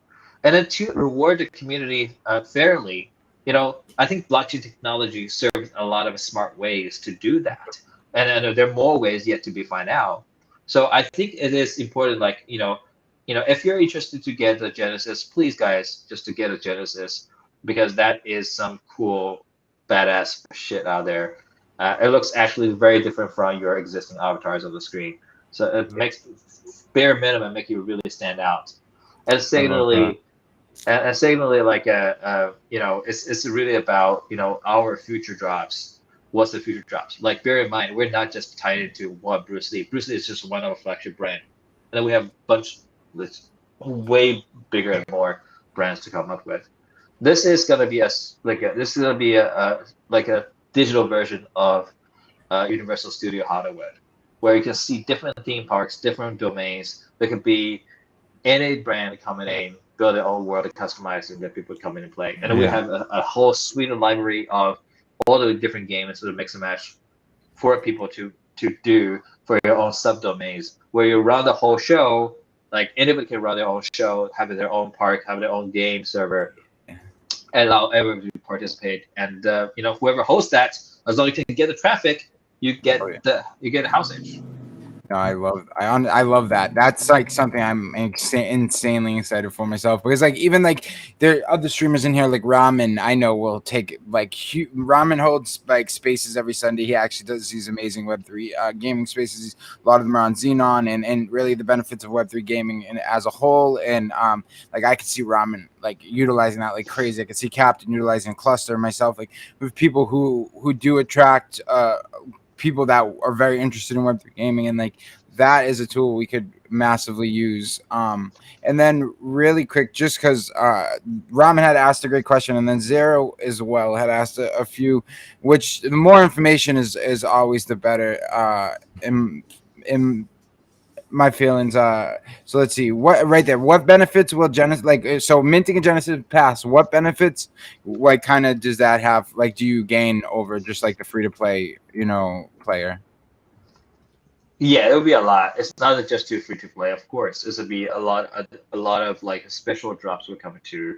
And then to reward the community fairly, I think blockchain technology serves a lot of smart ways to do that, and there are more ways yet to be found out. So I think it is important, like if you're interested to get a Genesis, please guys, just to get a Genesis, because that is some cool, badass shit out there. It looks actually very different from your existing avatars on the screen. So it makes bare minimum make you really stand out. And I love that. secondly, like it's really about our future drops. What's the future drops? Like, bear in mind, we're not just tied into one Bruce Lee. Bruce Lee is just one of our flagship brand, and then we have a bunch that's way bigger and more brands to come up with. This is gonna be a digital version of Universal Studio Hollywood, where you can see different theme parks, different domains. There could be any brand coming in, build their own world and customize and let people come in and play. And then we Yeah. have a whole suite of library of all the different games, sort of mix and match for people to do for your own subdomains, where you run the whole show. Like, anybody can run their own show, have their own park, have their own game server, and allow everyone to participate. And whoever hosts that, as long as you can get the traffic, you get Oh, yeah. you get house edge. No, I love that. That's like something I'm insanely excited for myself, because like even like there are other streamers in here like Ramen. I know will take like Ramen holds like spaces every Sunday. He actually does these amazing Web3 gaming spaces. A lot of them are on Xenon, and really the benefits of Web3 gaming and as a whole. And like I could see Ramen like utilizing that like crazy. I could see Captain utilizing Cluster myself, like with people who do attract people that are very interested in Web3 gaming, and like that is a tool we could massively use. And then really quick, just because Ramen had asked a great question, and then Zero as well had asked a few, which the more information is always the better. In my feelings. So let's see what right there. What benefits will Genesis so minting a Genesis pass? What benefits like kind of does that have? Like, do you gain over just like the free to play player? Yeah, it'll be a lot. It's not just too free to play, of course. It'll be a lot of like special drops will come to.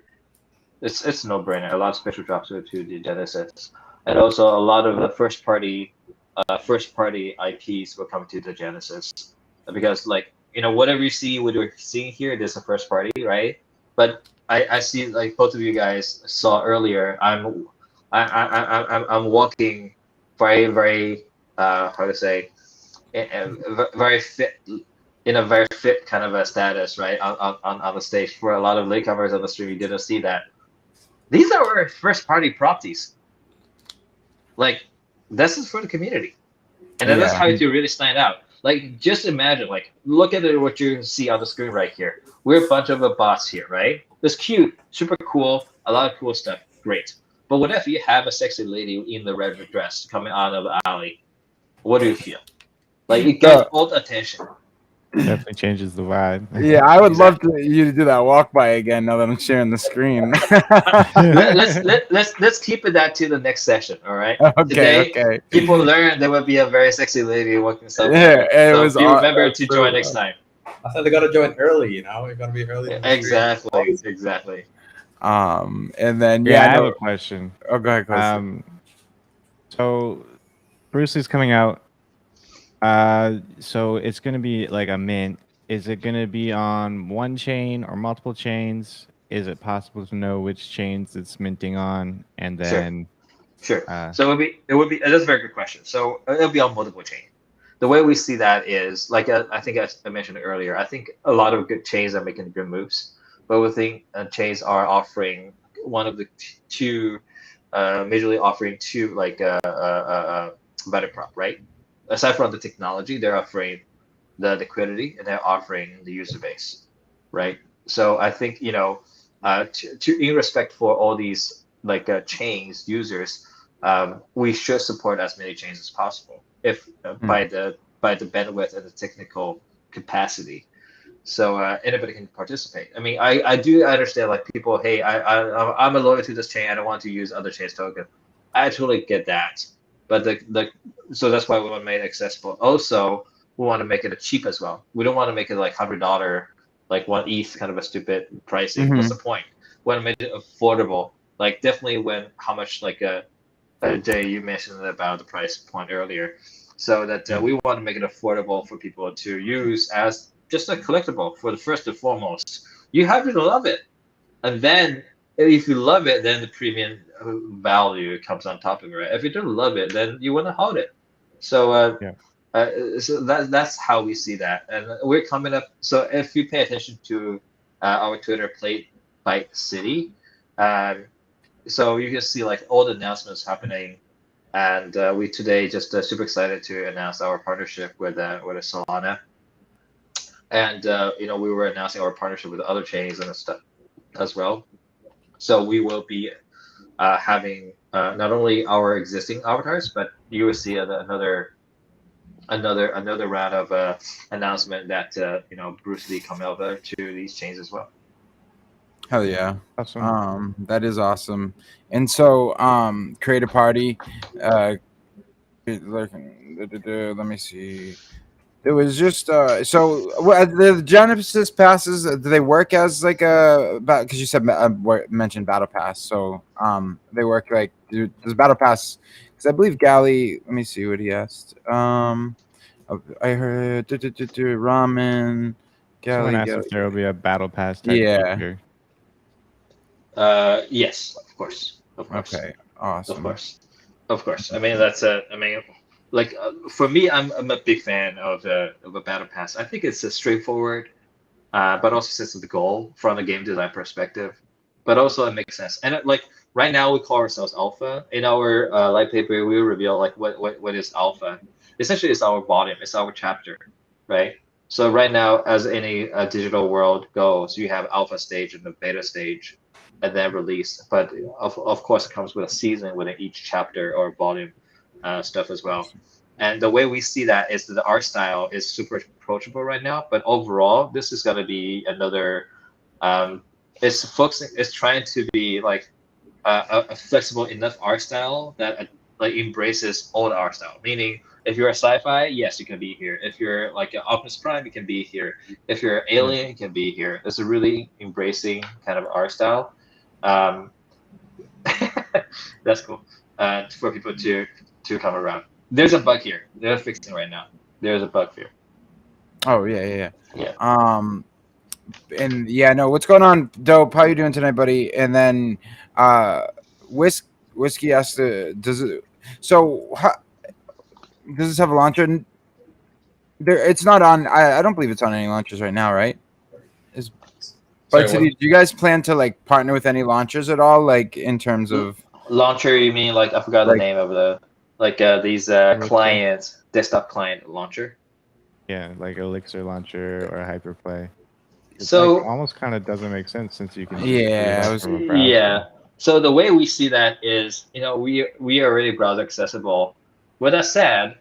It's no brainer. A lot of special drops will to the Genesis, and also a lot of the first party IPs will come to the Genesis, because like whatever you see, what you're seeing here, this is a first party, right? But I see, like both of you guys saw earlier, I'm walking very very how to say very fit, in a very fit kind of a status, right, on the stage. For a lot of latecomers on the stream, you didn't see that. These are our first party properties. Like, this is for the community, and then that's how you really stand out. Like, just imagine, like, look at what you see on the screen right here. We're a bunch of bots here, right? It's cute, super cool, a lot of cool stuff, great. But what if you have a sexy lady in the red dress coming out of the alley? What do you feel? Like, it gets all the attention. Definitely changes the vibe. Yeah, I would love you to do that walk by again now that I'm sharing the screen. Let's keep it that to the next session. All right. Okay. Today, people learn there will be a very sexy lady walking somewhere. Yeah, it so was. be remember to join next time. I thought they gotta join early. You gotta be early. Exactly. And then I have a question. Oh, go ahead. So Bruce is coming out. So it's gonna be like a mint. Is it gonna be on one chain or multiple chains? Is it possible to know which chains it's minting on? And then Sure. So it would be that's a very good question. So it'll be on multiple chain. The way we see that is, like I think I mentioned earlier, I think a lot of good chains are making good moves, but we think chains are offering one of the two, majorly offering two, like better prop, right? Aside from the technology, they're offering the liquidity and they're offering the user base, right? So I think to in respect for all these chains users, we should support as many chains as possible if by the bandwidth and the technical capacity. So anybody can participate. I mean, I do understand like people, hey, I'm loyal to this chain. I don't want to use other chains token. I totally get that. But so that's why we want to make it accessible. Also, we want to make it cheap as well. We don't want to make it like $100, like 1 ETH, kind of a stupid pricing. What's the point? We want to make it affordable. Like definitely how much like Jay, you mentioned about the price point earlier. So that we want to make it affordable for people to use as just a collectible for the first and foremost. You have to love it. And then if you love it, then the premium value comes on top of it. Right? If you don't love it, then you want to hold it. So so that's how we see that. And we're coming up. So if you pay attention to our Twitter plate ByteCity, so you can see like all the announcements happening. And we today just super excited to announce our partnership with Solana. And we were announcing our partnership with other chains and stuff as well. So we will be having not only our existing avatars, but you will see another round of announcement that Bruce Lee coming over to these chains as well. Hell yeah. Awesome. That is awesome. And so create a party. Let me see. It was just so the Genesis passes. Do they work as like a because you said mentioned battle pass? So they work like does battle pass? Because I believe Galley. Let me see what he asked. I heard ramen. Someone Galley. asked if there will be a battle pass type feature. Yes, of course. Okay, awesome. Of course. I mean like for me, I'm a big fan of a battle pass. I think it's a straightforward, but also sets the goal from a game design perspective. But also it makes sense. And like right now we call ourselves alpha. In our light paper, we reveal like what is alpha. Essentially, it's our volume. It's our chapter, right? So right now, as any digital world goes, you have alpha stage and the beta stage, and then release. But of course, it comes with a season within each chapter or volume stuff as well. And the way we see that is that the art style is super approachable right now. But overall, this is going to be another. It's trying to be like a flexible enough art style that like embraces all the art style. Meaning, if you're a sci-fi, yes, you can be here. If you're like an Optimus Prime, you can be here. If you're an alien, you can be here. It's a really embracing kind of art style. That's cool for people to come around. There's a bug here. They're fixing right now. There's a bug here. Oh yeah. And no, what's going on, Dope? How you doing tonight, buddy? And then Whiskey asked does it this have a launcher? It's not on. I don't believe it's on any launchers right now, right? ByteCity, do you guys plan to like partner with any launchers at all, like in terms of launcher? You mean like I forgot the name of the these clients, desktop client launcher? Yeah, like Elixir launcher or Hyperplay. So like, almost kind of doesn't make sense since you can So the way we see that is, we are already browser accessible. With that said,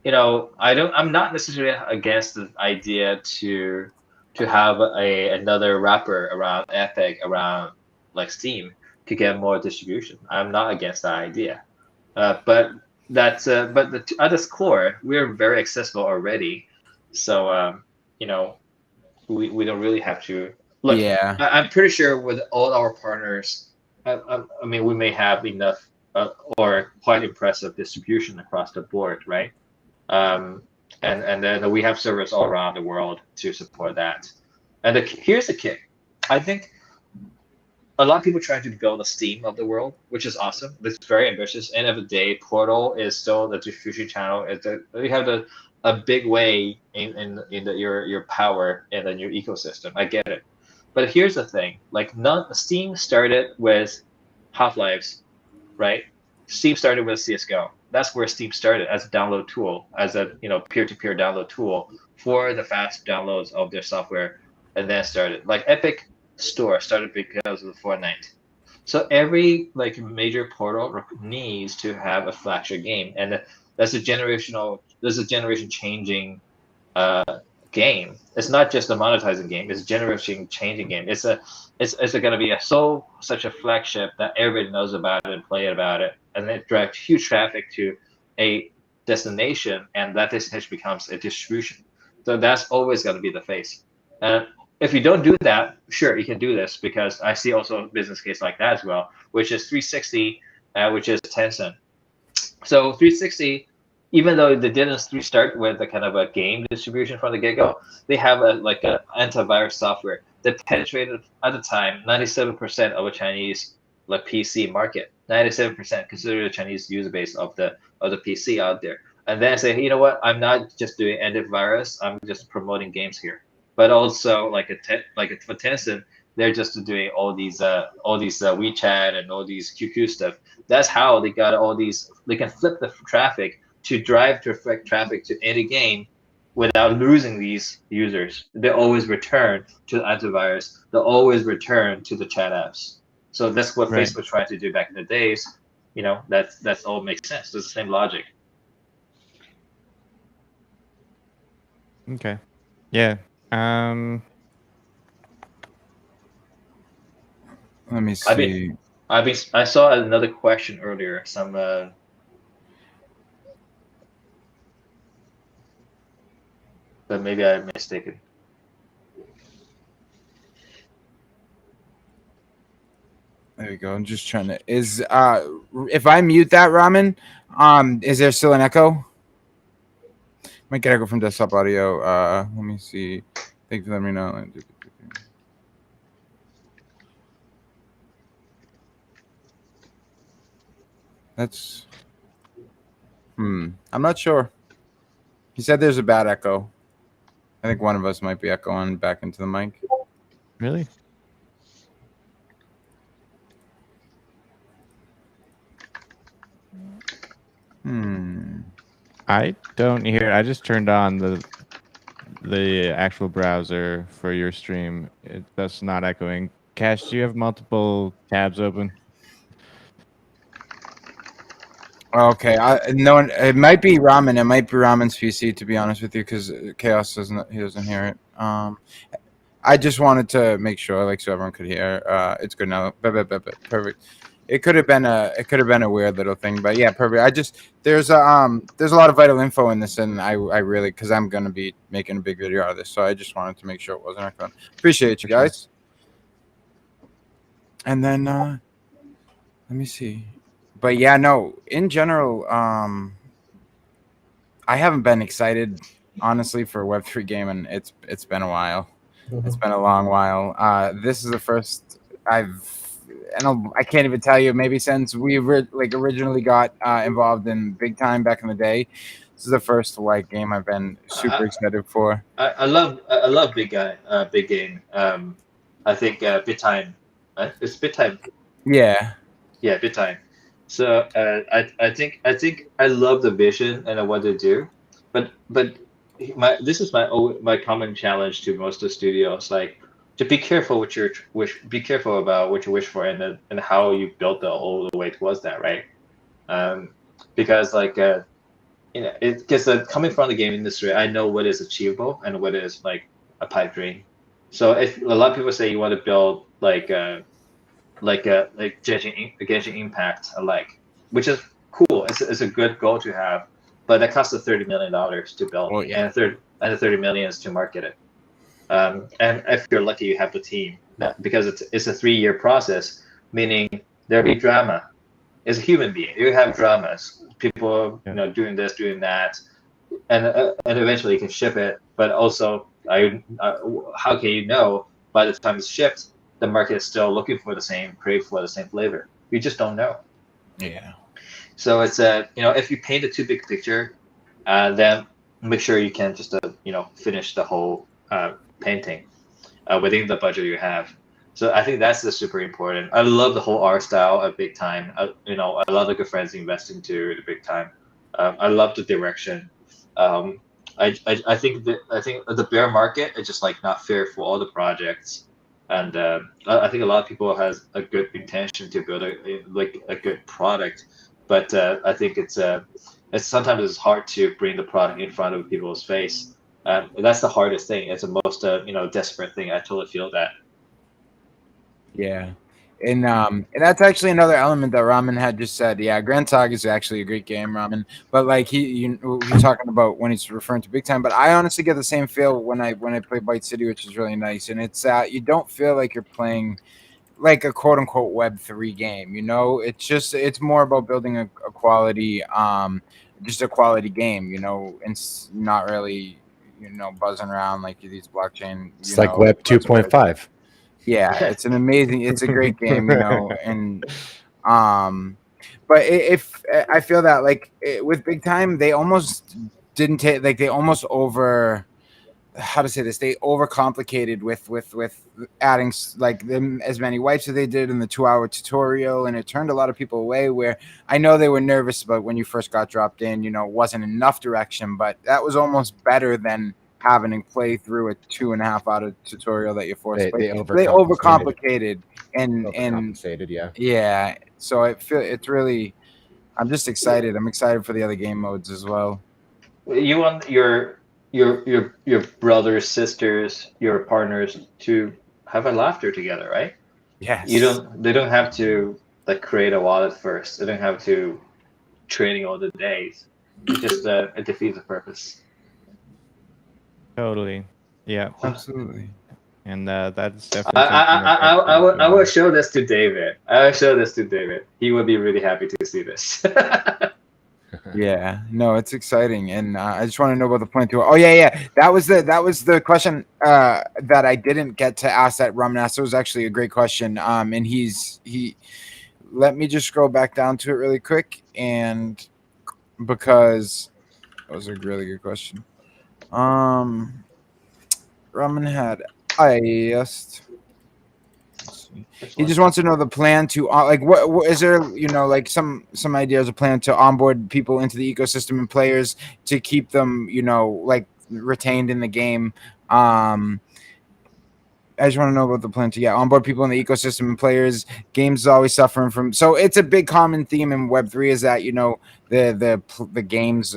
I'm not necessarily against the idea to have another wrapper around Epic, around like Steam, to get more distribution. I'm not against that idea, but at its core, we're very accessible already. So we don't really have to look. Yeah, I'm pretty sure with all our partners, I mean, we may have enough or quite impressive distribution across the board, right? And then we have servers all around the world to support that. And here's the kick. I think a lot of people trying to build a Steam of the world, which is awesome. It's very ambitious. End of the day, Portal is still the distribution channel. You have a big way in your power and then your ecosystem. I get it. But here's the thing. Like Steam started with Half-Lives, right? Steam started with CSGO. That's where Steam started as a download tool, as a peer-to-peer download tool for the fast downloads of their software, and then started. Like Epic Store started because of Fortnite. So every like major portal needs to have a flagship game, and that's a generation changing game. It's not just a monetizing game. It's a generation changing game. It's going to be such a flagship that everybody knows about it and play about it, and it drives huge traffic to a destination, and that destination becomes a distribution. So that's always going to be the face. And if you don't do that, sure, you can do this, because I see also a business case like that as well, which is 360, which is Tencent. So 360, even though they didn't start with a kind of a game distribution from the get-go, they have a antivirus software that penetrated at the time 97% of a Chinese like PC market. 97% consider the Chinese user base of the PC out there. And then say, you know what? I'm not just doing antivirus. I'm just promoting games here. But also for Tencent, they're just doing all these WeChat and all these QQ stuff. That's how they got all these. They can flip the traffic to drive traffic to any game without losing these users. They always return to the antivirus. They always return to the chat apps. So that's what Right. Facebook tried to do back in the days. That's all makes sense. It's the same logic. Okay. Yeah. Let me I've been, see. I saw another question earlier. But maybe I'm mistaken. There you go. I'm just trying to. If I mute that ramen, is there still an echo? Might get echo from desktop audio. Let me see. Thank you for letting me know. That's. I'm not sure. He said there's a bad echo. I think one of us might be echoing back into the mic. Really? I don't hear it. I just turned on the actual browser for your stream. That's not echoing. Cash, do you have multiple tabs open? Okay, no, it might be Ramen. It might be Ramen's PC, to be honest with you, because Chaos doesn't hear it. I just wanted to make sure, like, so everyone could hear. It's good now. Perfect. It could have been a weird little thing, but yeah, perfect. There's a lot of vital info in this, and I really, because I'm gonna be making a big video out of this, so I just wanted to make sure it wasn't echoing. Appreciate you guys. And then let me see. But yeah, no, in general, I haven't been excited, honestly, for a Web3 game, and it's been a while. It's been a long while. This is the first I can't even tell you. Maybe since we originally got involved in big time back in the day, this is the first game I've been super excited for. I love big game. I think bit time. It's bit time. Yeah. Yeah, bit time. So I think I love the vision and what they do, but this is my common challenge to most of the studios, like, to be careful what you be careful about what you wish for, and how you build all the way towards that, right? Because because coming from the game industry, I know what is achievable and what is like a pipe dream. So if a lot of people say you want to build Genshin Impact alike, which is cool. It's a good goal to have, but that costs $30 million to build, Oh, yeah. and $30 million to market it. And if you're lucky, you have the team, because it's a 3-year process, meaning there'll be drama. As a human being, you have dramas. People, doing this, doing that, and eventually you can ship it. But also, how can you know by the time it's shipped, the market is still looking for the same, crave for the same flavor? You just don't know. Yeah. So it's if you paint a too big picture, then make sure you can just finish the whole painting within the budget you have. So I think that's super important. I love the whole art style of Big Time. I love the good friends investing to the Big Time. I love the direction. I think the bear market is just like not fair for all the projects. And I think a lot of people has a good intention to build a good product, but I think it's sometimes it's hard to bring the product in front of people's face. That's the hardest thing. It's the most desperate thing. I totally feel that. Yeah. And that's actually another element that Ramen had just said. Yeah, Grand Saga is actually a great game, Ramen. But like he's talking about when he's referring to Big Time. But I honestly get the same feel when I play ByteCity, which is really nice. And it's you don't feel like you're playing like a quote unquote Web3 game. It's more about building a quality just a quality game. And it's not really buzzing around like these blockchain. It's like Web buzzwords. 2.5. Yeah, it's a great game, and but if I feel that like with Big Time, they almost didn't take like they almost over how to say this they overcomplicated with adding like them as many wipes as they did in the 2-hour tutorial, and it turned a lot of people away. Where I know they were nervous about when you first got dropped in, it wasn't enough direction, but that was almost better than having to play through a 2.5-hour tutorial that you're forced to play. They overcomplicated and yeah. So I feel it's really. I'm just excited. I'm excited for the other game modes as well. You want your brothers, sisters, your partners to have a laughter together, right? Yes. They don't have to like create a wallet first. They don't have to training all the days. It just it defeats the purpose. Totally. Yeah. Absolutely. And that's definitely. I will show this to David. I will show this to David. He would be really happy to see this. Yeah, no, it's exciting, and I just want to know about the plan too. Oh yeah, that was the question that I didn't get to ask that Ramen asked. It was actually a great question. And he let me just scroll back down to it really quick, and because that was a really good question. Ramen had I asked. He just wants to know the plan to like what is there like some ideas of plan to onboard people into the ecosystem and players to keep them like retained in the game. I just want to know about the plan to onboard people in the ecosystem and players. Games is always suffering from, so it's a big common theme in Web3 is that the games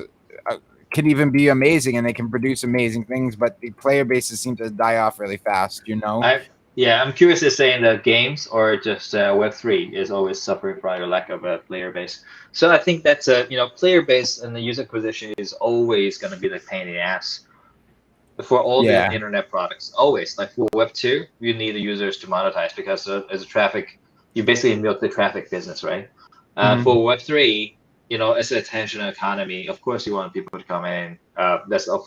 can even be amazing and they can produce amazing things, but the player bases seem to die off really fast. I'm curious to saying that games or just Web3 is always suffering from a lack of a player base. So I think that's player base and the user acquisition is always going to be the pain in the ass for all the internet products. Always, like for Web2, you need the users to monetize because as a traffic, you basically milk the traffic business, right? For Web3, it's an attention economy. Of course, you want people to come in. That's of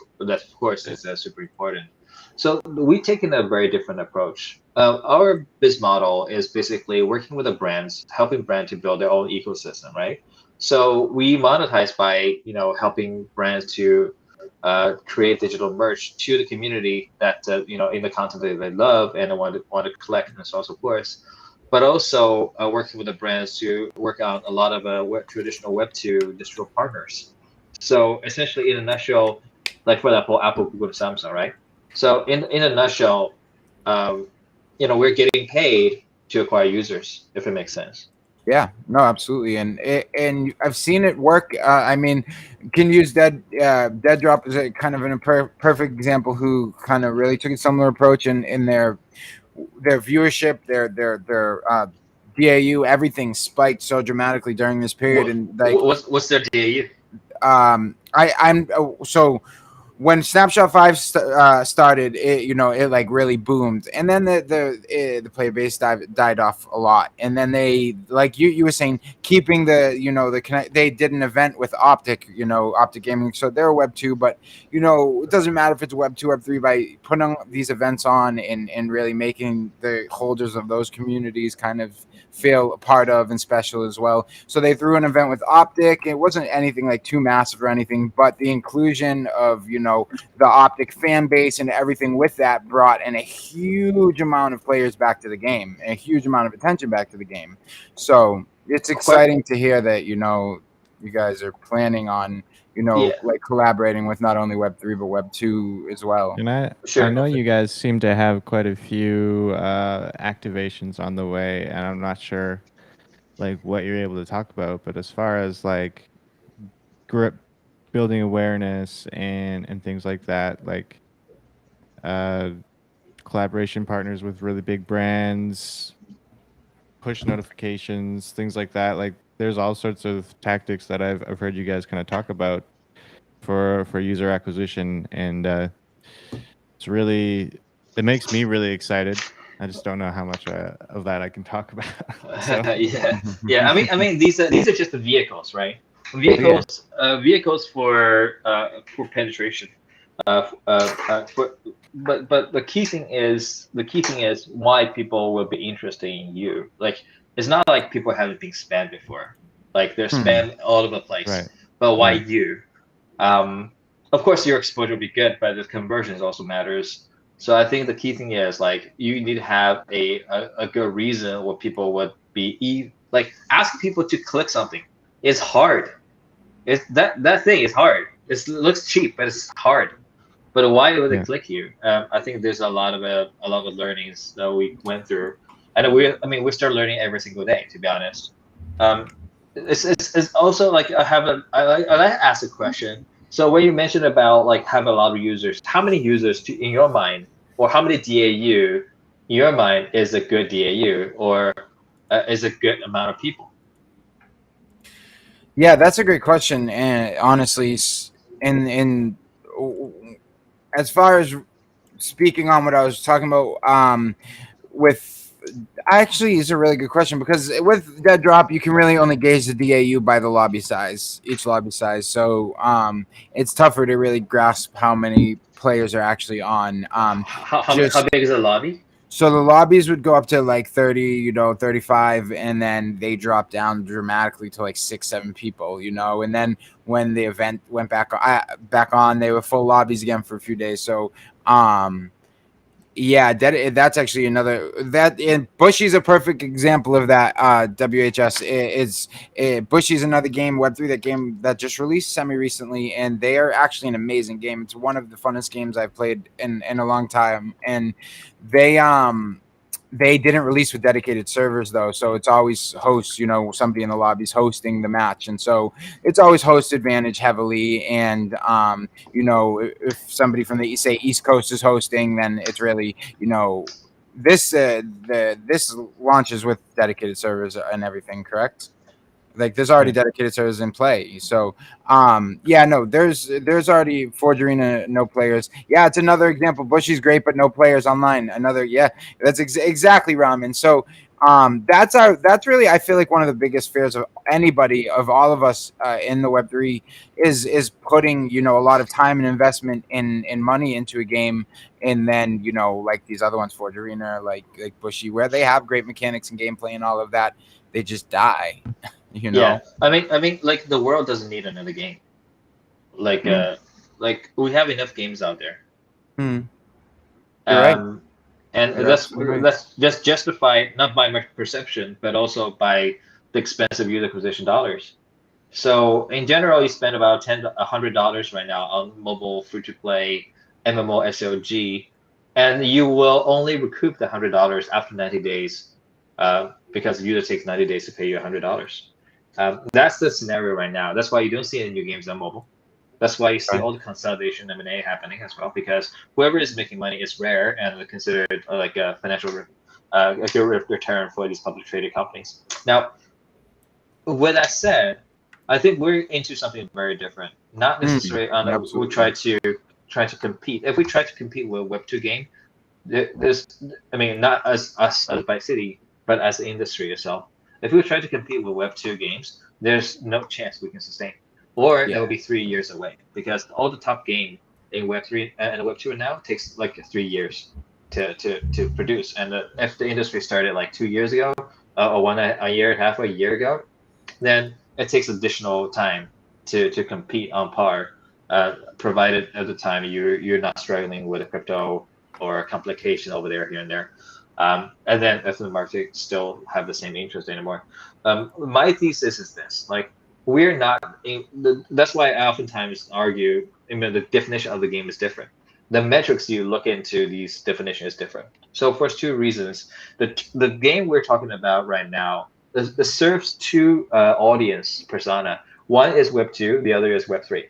course is super important. So we've taken a very different approach. Our business model is basically working with the brands, helping brands to build their own ecosystem, right? So we monetize by helping brands to create digital merch to the community that in the content that they love and want to collect and so on and so forth. But also working with the brands to work out a lot of traditional Web2 digital partners. So essentially, in a nutshell, like for example, Apple, Google, Samsung, right? So in a nutshell, we're getting paid to acquire users, if it makes sense. Yeah, no, absolutely, and I've seen it work. I mean, can use Dead Drop as a kind of perfect example who kind of really took a similar approach in their viewership, their DAU, everything spiked so dramatically during this period. And like, what's their DAU? I'm so. When Snapshot 5 started, it like really boomed, and then the player base died off a lot, and then they, like you were saying, keeping the connect. They did an event with Optic, Optic Gaming, so they're Web 2, but it doesn't matter if it's Web 2 or Web 3 by putting these events on and really making the holders of those communities kind of feel a part of and special as well. So they threw an event with Optic. It wasn't anything like too massive or anything, but the inclusion of the Optic fan base and everything with that brought in a huge amount of players back to the game, a huge amount of attention back to the game. So it's exciting to hear that you guys are planning on, Yeah. like collaborating with not only Web3 but Web2 as well. And I Sure. know you guys seem to have quite a few activations on the way, and I'm not sure like what you're able to talk about, but as far as like grip building awareness and things like that, like uh collaboration partners with really big brands, push notifications, things like that. Like there's all sorts of tactics that I've heard you guys kind of talk about for user acquisition, and it's really it makes me really excited. I just don't know how much of that I can talk about. So Yeah, yeah. I mean, these are just the vehicles, right? Yeah. Vehicles for penetration. But the key thing is why people will be interested in you. Like, it's not like people haven't been spammed before. Like, they're spammed all over the place. right. But why Right. you? Um, of course, your exposure will be good, but the conversions also matters. So I think the key thing is like you need to have a good reason where people would like asking people to click something. It's hard. It's that thing is hard. It looks cheap, but it's hard. But why would they Yeah. click you? I think there's a lot of learnings that we went through, and we start learning every single day. To be honest, um, it's also like I like to ask a question. So when you mentioned about like having a lot of users, how many users in your mind, or how many DAU in your mind is a good DAU, or is a good amount of people? Yeah, that's a great question, and honestly, in as far as speaking on what I was talking about, with actually is a really good question because with Dead Drop you can really only gauge the DAU by the lobby size, each lobby size. So it's tougher to really grasp how many players are actually on. How Just big is the lobby? so the lobbies would go up to like 30, 35, and then they drop down dramatically to like 6, 7 people, and then when the event went back on, they were full lobbies again for a few days. So um yeah, that's actually another that and Bushy's a perfect example of that. WHS is Bushy's another game, Web3, that game that just released semi recently, and they are actually an amazing game. It's one of the funnest games I've played in a long time, and they they didn't release with dedicated servers though, so it's always hosts. Somebody in the lobby's hosting the match, and so it's always host advantage heavily. And if somebody from the say East Coast is hosting, then it's really this launches with dedicated servers and everything, correct? Like there's already Yeah. dedicated servers in play. So yeah, no, there's already Forge Arena, no players. Yeah, it's another example. Bushy's great, but no players online. Another, yeah, that's exactly Ramen. So that's really, I feel like, one of the biggest fears of anybody, of all of us in the Web3, is putting a lot of time and investment in money into a game, and then like these other ones, Forge Arena, like Bushy, where they have great mechanics and gameplay and all of that, they just die. Yeah, I mean, like the world doesn't need another game. Like Mm. like we have enough games out there. You're right. Um, and You're that's absolutely right. that's just justified not by my perception, but also by the expensive user acquisition dollars. So in general, you spend about $100 right now on mobile free to play MMO SLG, and you will only recoup the $100 after 90 days, because the user takes 90 days to pay you $100. That's the scenario right now. That's why you don't see any new games on mobile. That's why you see Right. all the consolidation M&A happening as well, because whoever is making money is rare and considered like a financial a good return for these public traded companies. Now, with that said, I think we're into something very different. Not necessarily on we Absolutely. try to compete. If we try to compete with Web2 game, there's, I mean, not us as ByteCity, but as the industry itself. If we try to compete with Web2 games, there's no chance we can sustain, or it Yeah. will be 3 years away, because all the top game in Web3 and Web2 now takes like 3 years to produce. And if the industry started like 2 years ago, or a year and a half, or a year ago, then it takes additional time to compete on par, provided at the time you're not struggling with a crypto or a complication over there, here and there. And then if the market still have the same interest anymore. My thesis is this: like we're not. That's why I oftentimes argue. I mean, the definition of the game is different. The metrics you look into these definition is different. So for two reasons, the game we're talking about right now it serves two audience persona. One is Web 2, the other is Web 3.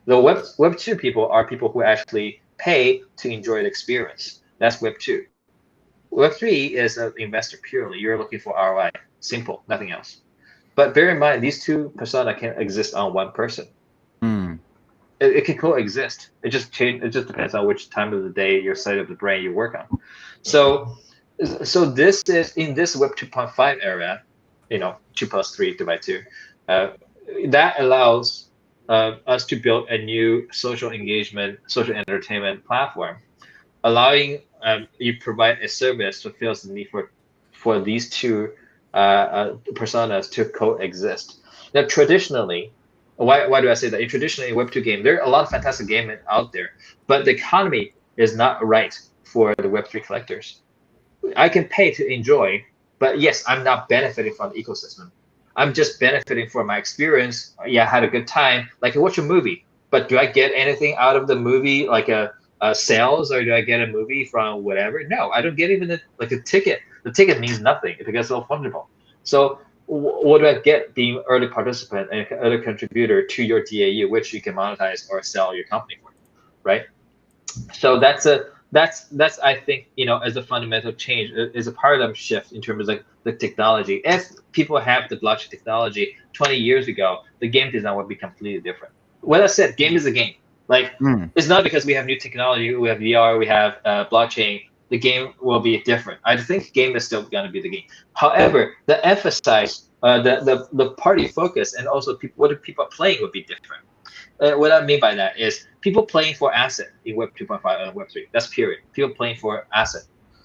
The Web 2 people are people who actually pay to enjoy the experience. That's Web 2. Web 3 is an investor purely. You're looking for ROI. Simple, nothing else. But bear in mind, these two persona can exist on one person. It can coexist. It just depends on which time of the day, your side of the brain you work on. So this is in this Web 2.5 era, 2+3 divided by 2, that allows us to build a new social engagement, social entertainment platform, allowing you provide a service that fills the need for these two personas to coexist. Now, traditionally, why do I say that? Traditionally, in Web 2 game, there are a lot of fantastic games out there, but the economy is not right for the Web 3 collectors. I can pay to enjoy, but yes, I'm not benefiting from the ecosystem. I'm just benefiting from my experience. Yeah, I had a good time. Like I watch a movie, but do I get anything out of the movie, like a sales, or do I get a movie from whatever? No, I don't get even a ticket. The ticket means nothing because it's all fungible. So what do I get being early participant and early contributor to your DAU, which you can monetize or sell your company for, right? So that's I think as a fundamental change is a paradigm shift in terms of like the technology. If people have the blockchain technology 20 years ago, the game design would be completely different. What I said, game is a game. Like it's not because we have new technology, we have VR, we have blockchain. The game will be different. I think game is still going to be the game. However, the emphasize, the party focus, and also what people are playing would be different. What I mean by that is people playing for asset in Web 2.5 and Web 3. That's period. People playing for asset.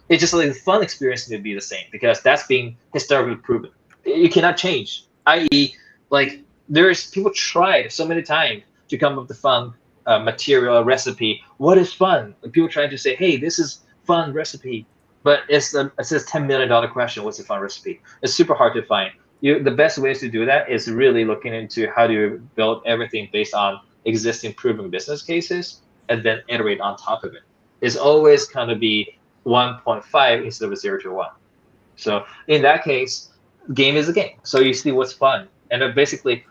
It's just like the fun experience to be the same because that's being historically proven. You cannot change. I.e., like there's people tried so many times to come up with the fun material recipe. What is fun? Like, people trying to say, hey, this is fun recipe, but it's a $10 million question. What's a fun recipe? It's super hard to find. The best ways to do that is really looking into how do you build everything based on existing proven business cases and then iterate on top of it. It's always going to be 1.5 instead of 0 to 1. So in that case, game is a game. So you see what's fun. And basically,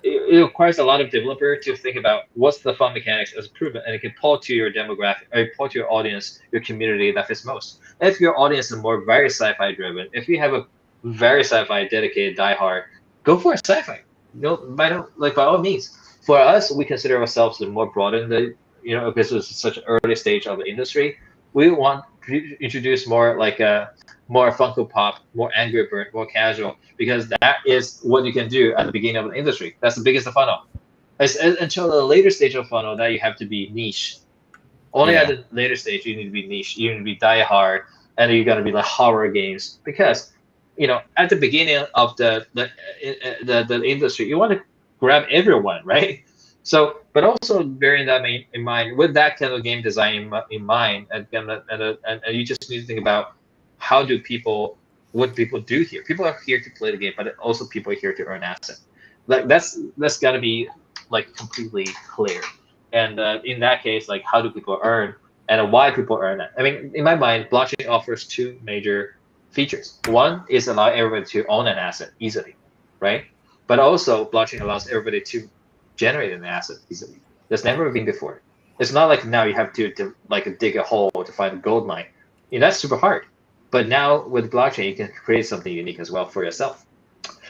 it requires a lot of developer to think about what's the fun mechanics as proven, and it can pull to your demographic, or pull to your audience, your community that fits most. If your audience is more very sci-fi driven, if you have a very sci-fi dedicated diehard, go for a sci-fi. By all means. For us, we consider ourselves more broad in the because it's such an early stage of the industry. We want to introduce more like more Funko Pop, more Angry Bird, more casual, because that is what you can do at the beginning of the industry. That's the biggest funnel. It's until the later stage of funnel that you have to be niche. Only at the later stage you need to be niche. You need to be diehard, and you're gonna be like horror games because at the beginning of the industry, you want to grab everyone, right? So, but also bearing that in mind, with that kind of game design in mind, and you just need to think about what people do here. People are here to play the game, but also people are here to earn asset. Like that's got to be like completely clear. And in that case, like how do people earn and why people earn that? I mean, in my mind, blockchain offers two major features. One is allow everybody to own an asset easily, right? But also blockchain allows everybody to generate an asset easily. That's never been before. It's not like now you have to like dig a hole to find a gold mine. That's super hard. But now with blockchain, you can create something unique as well for yourself.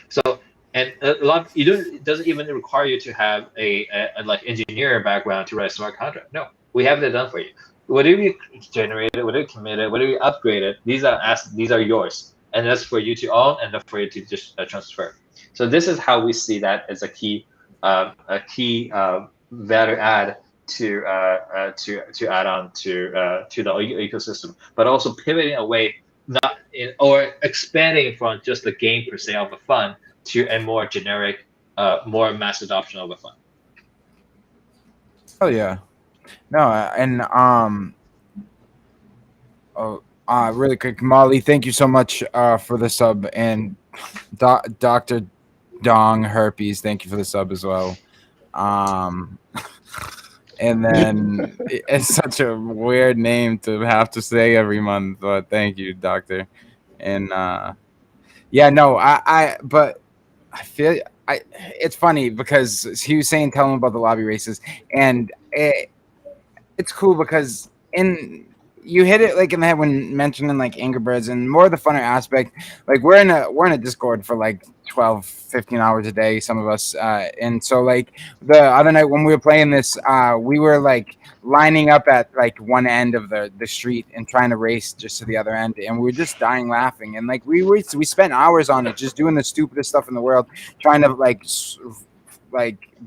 So, and it doesn't even require you to have a like engineering background to write a smart contract. No, we have that done for you. Whatever you generated, whatever you committed, whatever you upgraded, these are yours, and that's for you to own and that's for you to just transfer. So this is how we see that as a key value add to add on to the ecosystem, but also pivoting away or expanding from just the game per se of a fund to a more generic, more mass adoption of a fund. Oh yeah, no, and really quick, Molly, thank you so much for the sub, and Dr. Dong Herpes, thank you for the sub as well. And then it's such a weird name to have to say every month, but thank you, Doctor. And yeah, no, but I feel it's funny because he was saying tell him about the lobby races, and it's cool because you hit it like in the head when mentioning like Angry Birds and more the funner aspect. Like we're in a Discord for like 12, 15 hours a day, some of us, and so like the other night when we were playing this, we were like lining up at like one end of the street and trying to race just to the other end, and we were just dying laughing, and like we spent hours on it just doing the stupidest stuff in the world, trying to like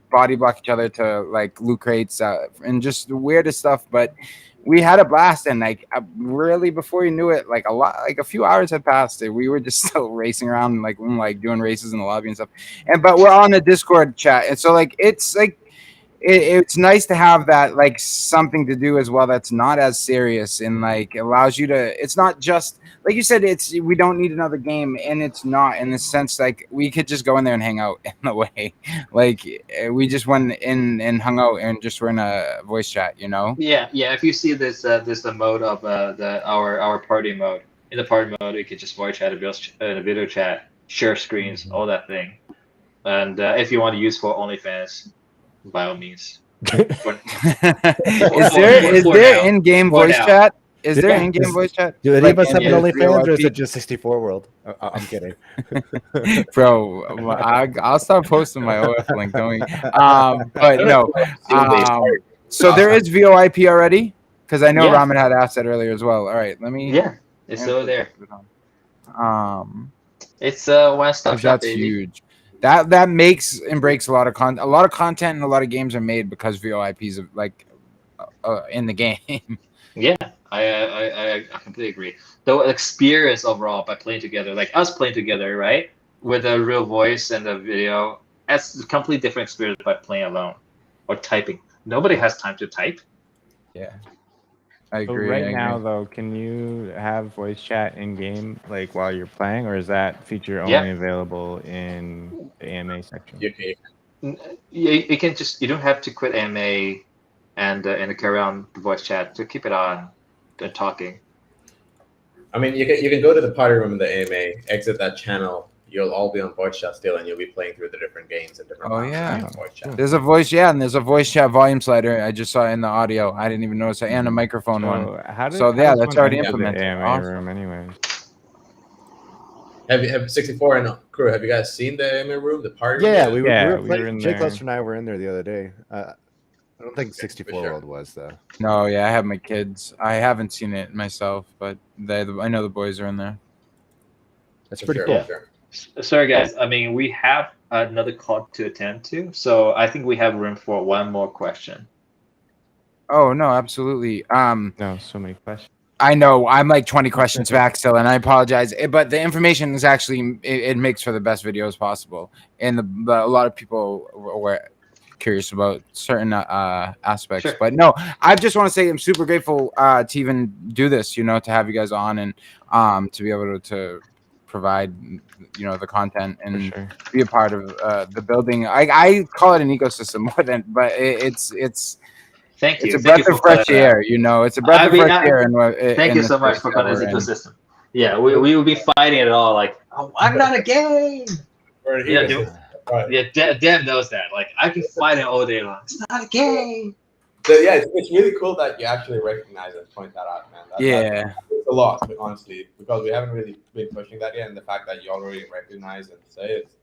body block each other to like loot crates, and just the weirdest stuff. But we had a blast, and like really before you knew it, like a few hours had passed, and we were just still racing around and like doing races in the lobby and stuff. And but we're on a Discord chat, and so like it's like it's nice to have that like something to do as well that's not as serious and like allows you to, it's not just like you said, it's we don't need another game, and it's not in the sense like we could just go in there and hang out in a way. Like we just went in and hung out and just were in a voice chat, you know. Yeah. If you see this the mode of our party mode, in the party mode you can just voice chat, a video chat, share screens, all that thing. And if you want to use for OnlyFans, by all means. Is there in-game voice chat? Is there in-game voice chat? Do any of us have an Like, OnlyFans, or is it just 64 World? I'm kidding. Bro, I'll start posting my OF link, don't we? But no. So there is VoIP already? Because I know Ramen had asked that earlier as well. All right, let me. Yeah, it's still there. It's one-stop shop. That's huge. That makes and breaks a lot of content. A lot of content and a lot of games are made because VoIPs are like in the game. Yeah, I completely agree. The experience overall by playing together, like us playing together, right, with a real voice and a video, that's a completely different experience by playing alone or typing. Nobody has time to type. Yeah, I agree. So right now, though, can you have voice chat in game, like while you're playing, or is that feature only available in the AMA section? You can just, you don't have to quit AMA and carry on the voice chat to keep it on and talking. I mean, you can go to the party room in the AMA, exit that channel. You'll all be on voice chat still, and you'll be playing through the different games and different. Oh yeah, voice chat. There's a voice, and there's a voice chat volume slider. I just saw it in the audio. I didn't even notice it, and a microphone one. That's already implemented. The AMA room, anyways. Have 64 and crew? Have you guys seen the AMA room, the party? Yeah, room? we were in Jake there. Lester and I were in there the other day. I don't think 64 World was though. No, I have my kids. I haven't seen it myself, but I know the boys are in there. That's pretty cool. Sure. Sorry, guys. I mean, we have another call to attend to, so I think we have room for one more question. Oh no, absolutely. No, so many questions. I know I'm like 20 questions back still, and I apologize. But the information is actually it makes for the best videos possible, and a lot of people were curious about certain aspects. Sure. But no, I just want to say I'm super grateful to even do this. To have you guys on and to be able to provide the content and be a part of the building. I call it an ecosystem more than, but it's thank you. It's a breath of fresh air. It's a breath of fresh air. Thank you so much for calling this ecosystem. Yeah, we will be fighting it all like, oh, I'm not a game. Dev knows that. Like, I can fight it all day long. It's not a game. So, yeah, it's really cool that you actually recognize and point that out, man. That's a lot, honestly, because we haven't really been pushing that yet, and the fact that you already recognize and say it's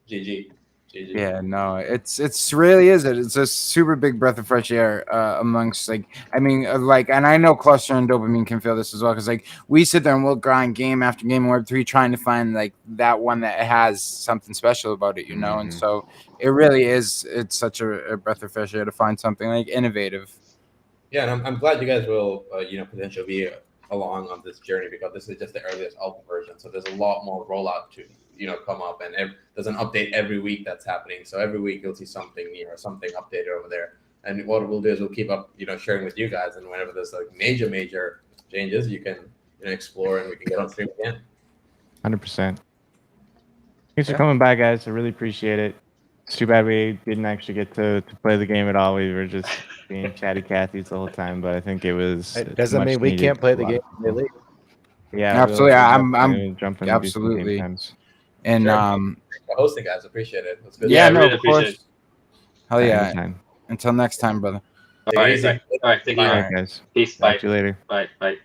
GG. Yeah, no, it's really is it. It's a super big breath of fresh air amongst and I know Cluster and Dopamine can feel this as well, because like we sit there and we'll grind game after game in Web3 trying to find like that one that has something special about it, and so it really is. It's such a breath of fresh air to find something like innovative. Yeah, and I'm glad you guys will potentially be along on this journey, because this is just the earliest alpha version, so there's a lot more rollout to come up, and there's an update every week that's happening. So every week you'll see something new or something updated over there. And what we'll do is we'll keep up, sharing with you guys. And whenever there's like major changes, you can explore, and we can get on stream again. 100%. Thanks for coming by, guys. I really appreciate it. It's too bad we didn't actually get to play the game at all. We were just being chatty Cathy's the whole time, but I think it was It doesn't much mean we needed can't play for a the lot game. of people. Yeah, Absolutely. I'm definitely jump in and do some game absolutely. times. And Sure. Thanks for hosting, guys. Appreciate it. It's good. yeah, I no, really of appreciate course. it. Hell yeah. Anytime. Until next time, brother. Take it easy. All right. Thank you. All Bye. right, guys. Peace. Talk Bye. to you later. Bye. Bye.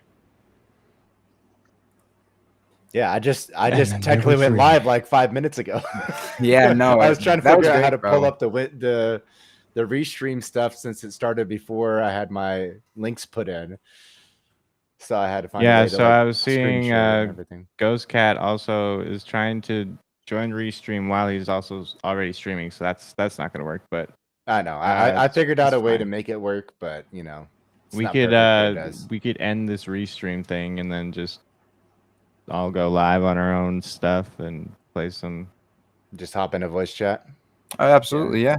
Yeah, I just And then they technically were went free. live like 5 minutes ago. Yeah, no, I was trying to that figure was out how great, to pull bro. up the restream stuff since it started before I had my links put in. So I had to find a Yeah, way to so I was screen seeing share and everything. Ghost Cat also is trying to join Restream while he's also already streaming, so that's not gonna work. But I know. I it's- figured out it's a way to fine. make it work, but it's we not could perfect, but it does. we could end this Restream thing and then just all go live on our own stuff and play some. Just hop into voice chat. Oh, absolutely, yeah.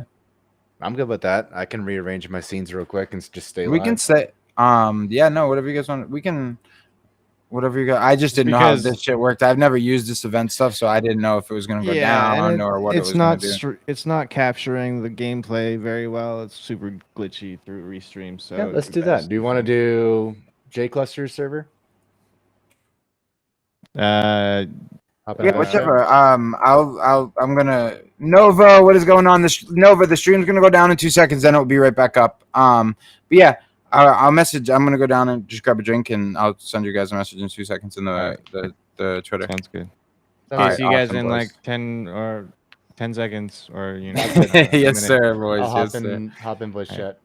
I'm good with that. I can rearrange my scenes real quick and just stay We live. can say, yeah, no, whatever you guys want. We can, whatever you guys. I just didn't know how Because- this shit worked. I've never used this event stuff, so I didn't know if it was gonna go down or what it was gonna do. It's not capturing the gameplay very well. It's super glitchy through Restream. So Yeah, let's it's do that. best Do you if want to do J Cluster's server? Hop in Yeah, voice chat? whichever. I'm gonna Nova. What is going on? Nova, the stream's gonna go down in 2 seconds, then it'll be right back up. But yeah, I'll message. I'm gonna go down and just grab a drink, and I'll send you guys a message in 2 seconds in the Twitter. Sounds good. All Okay, right, see you guys awesome, in boys. like 10 or 10 seconds or a Yes, minute. sir, boys. I'll Yes, sir. hop in voice All right. chat.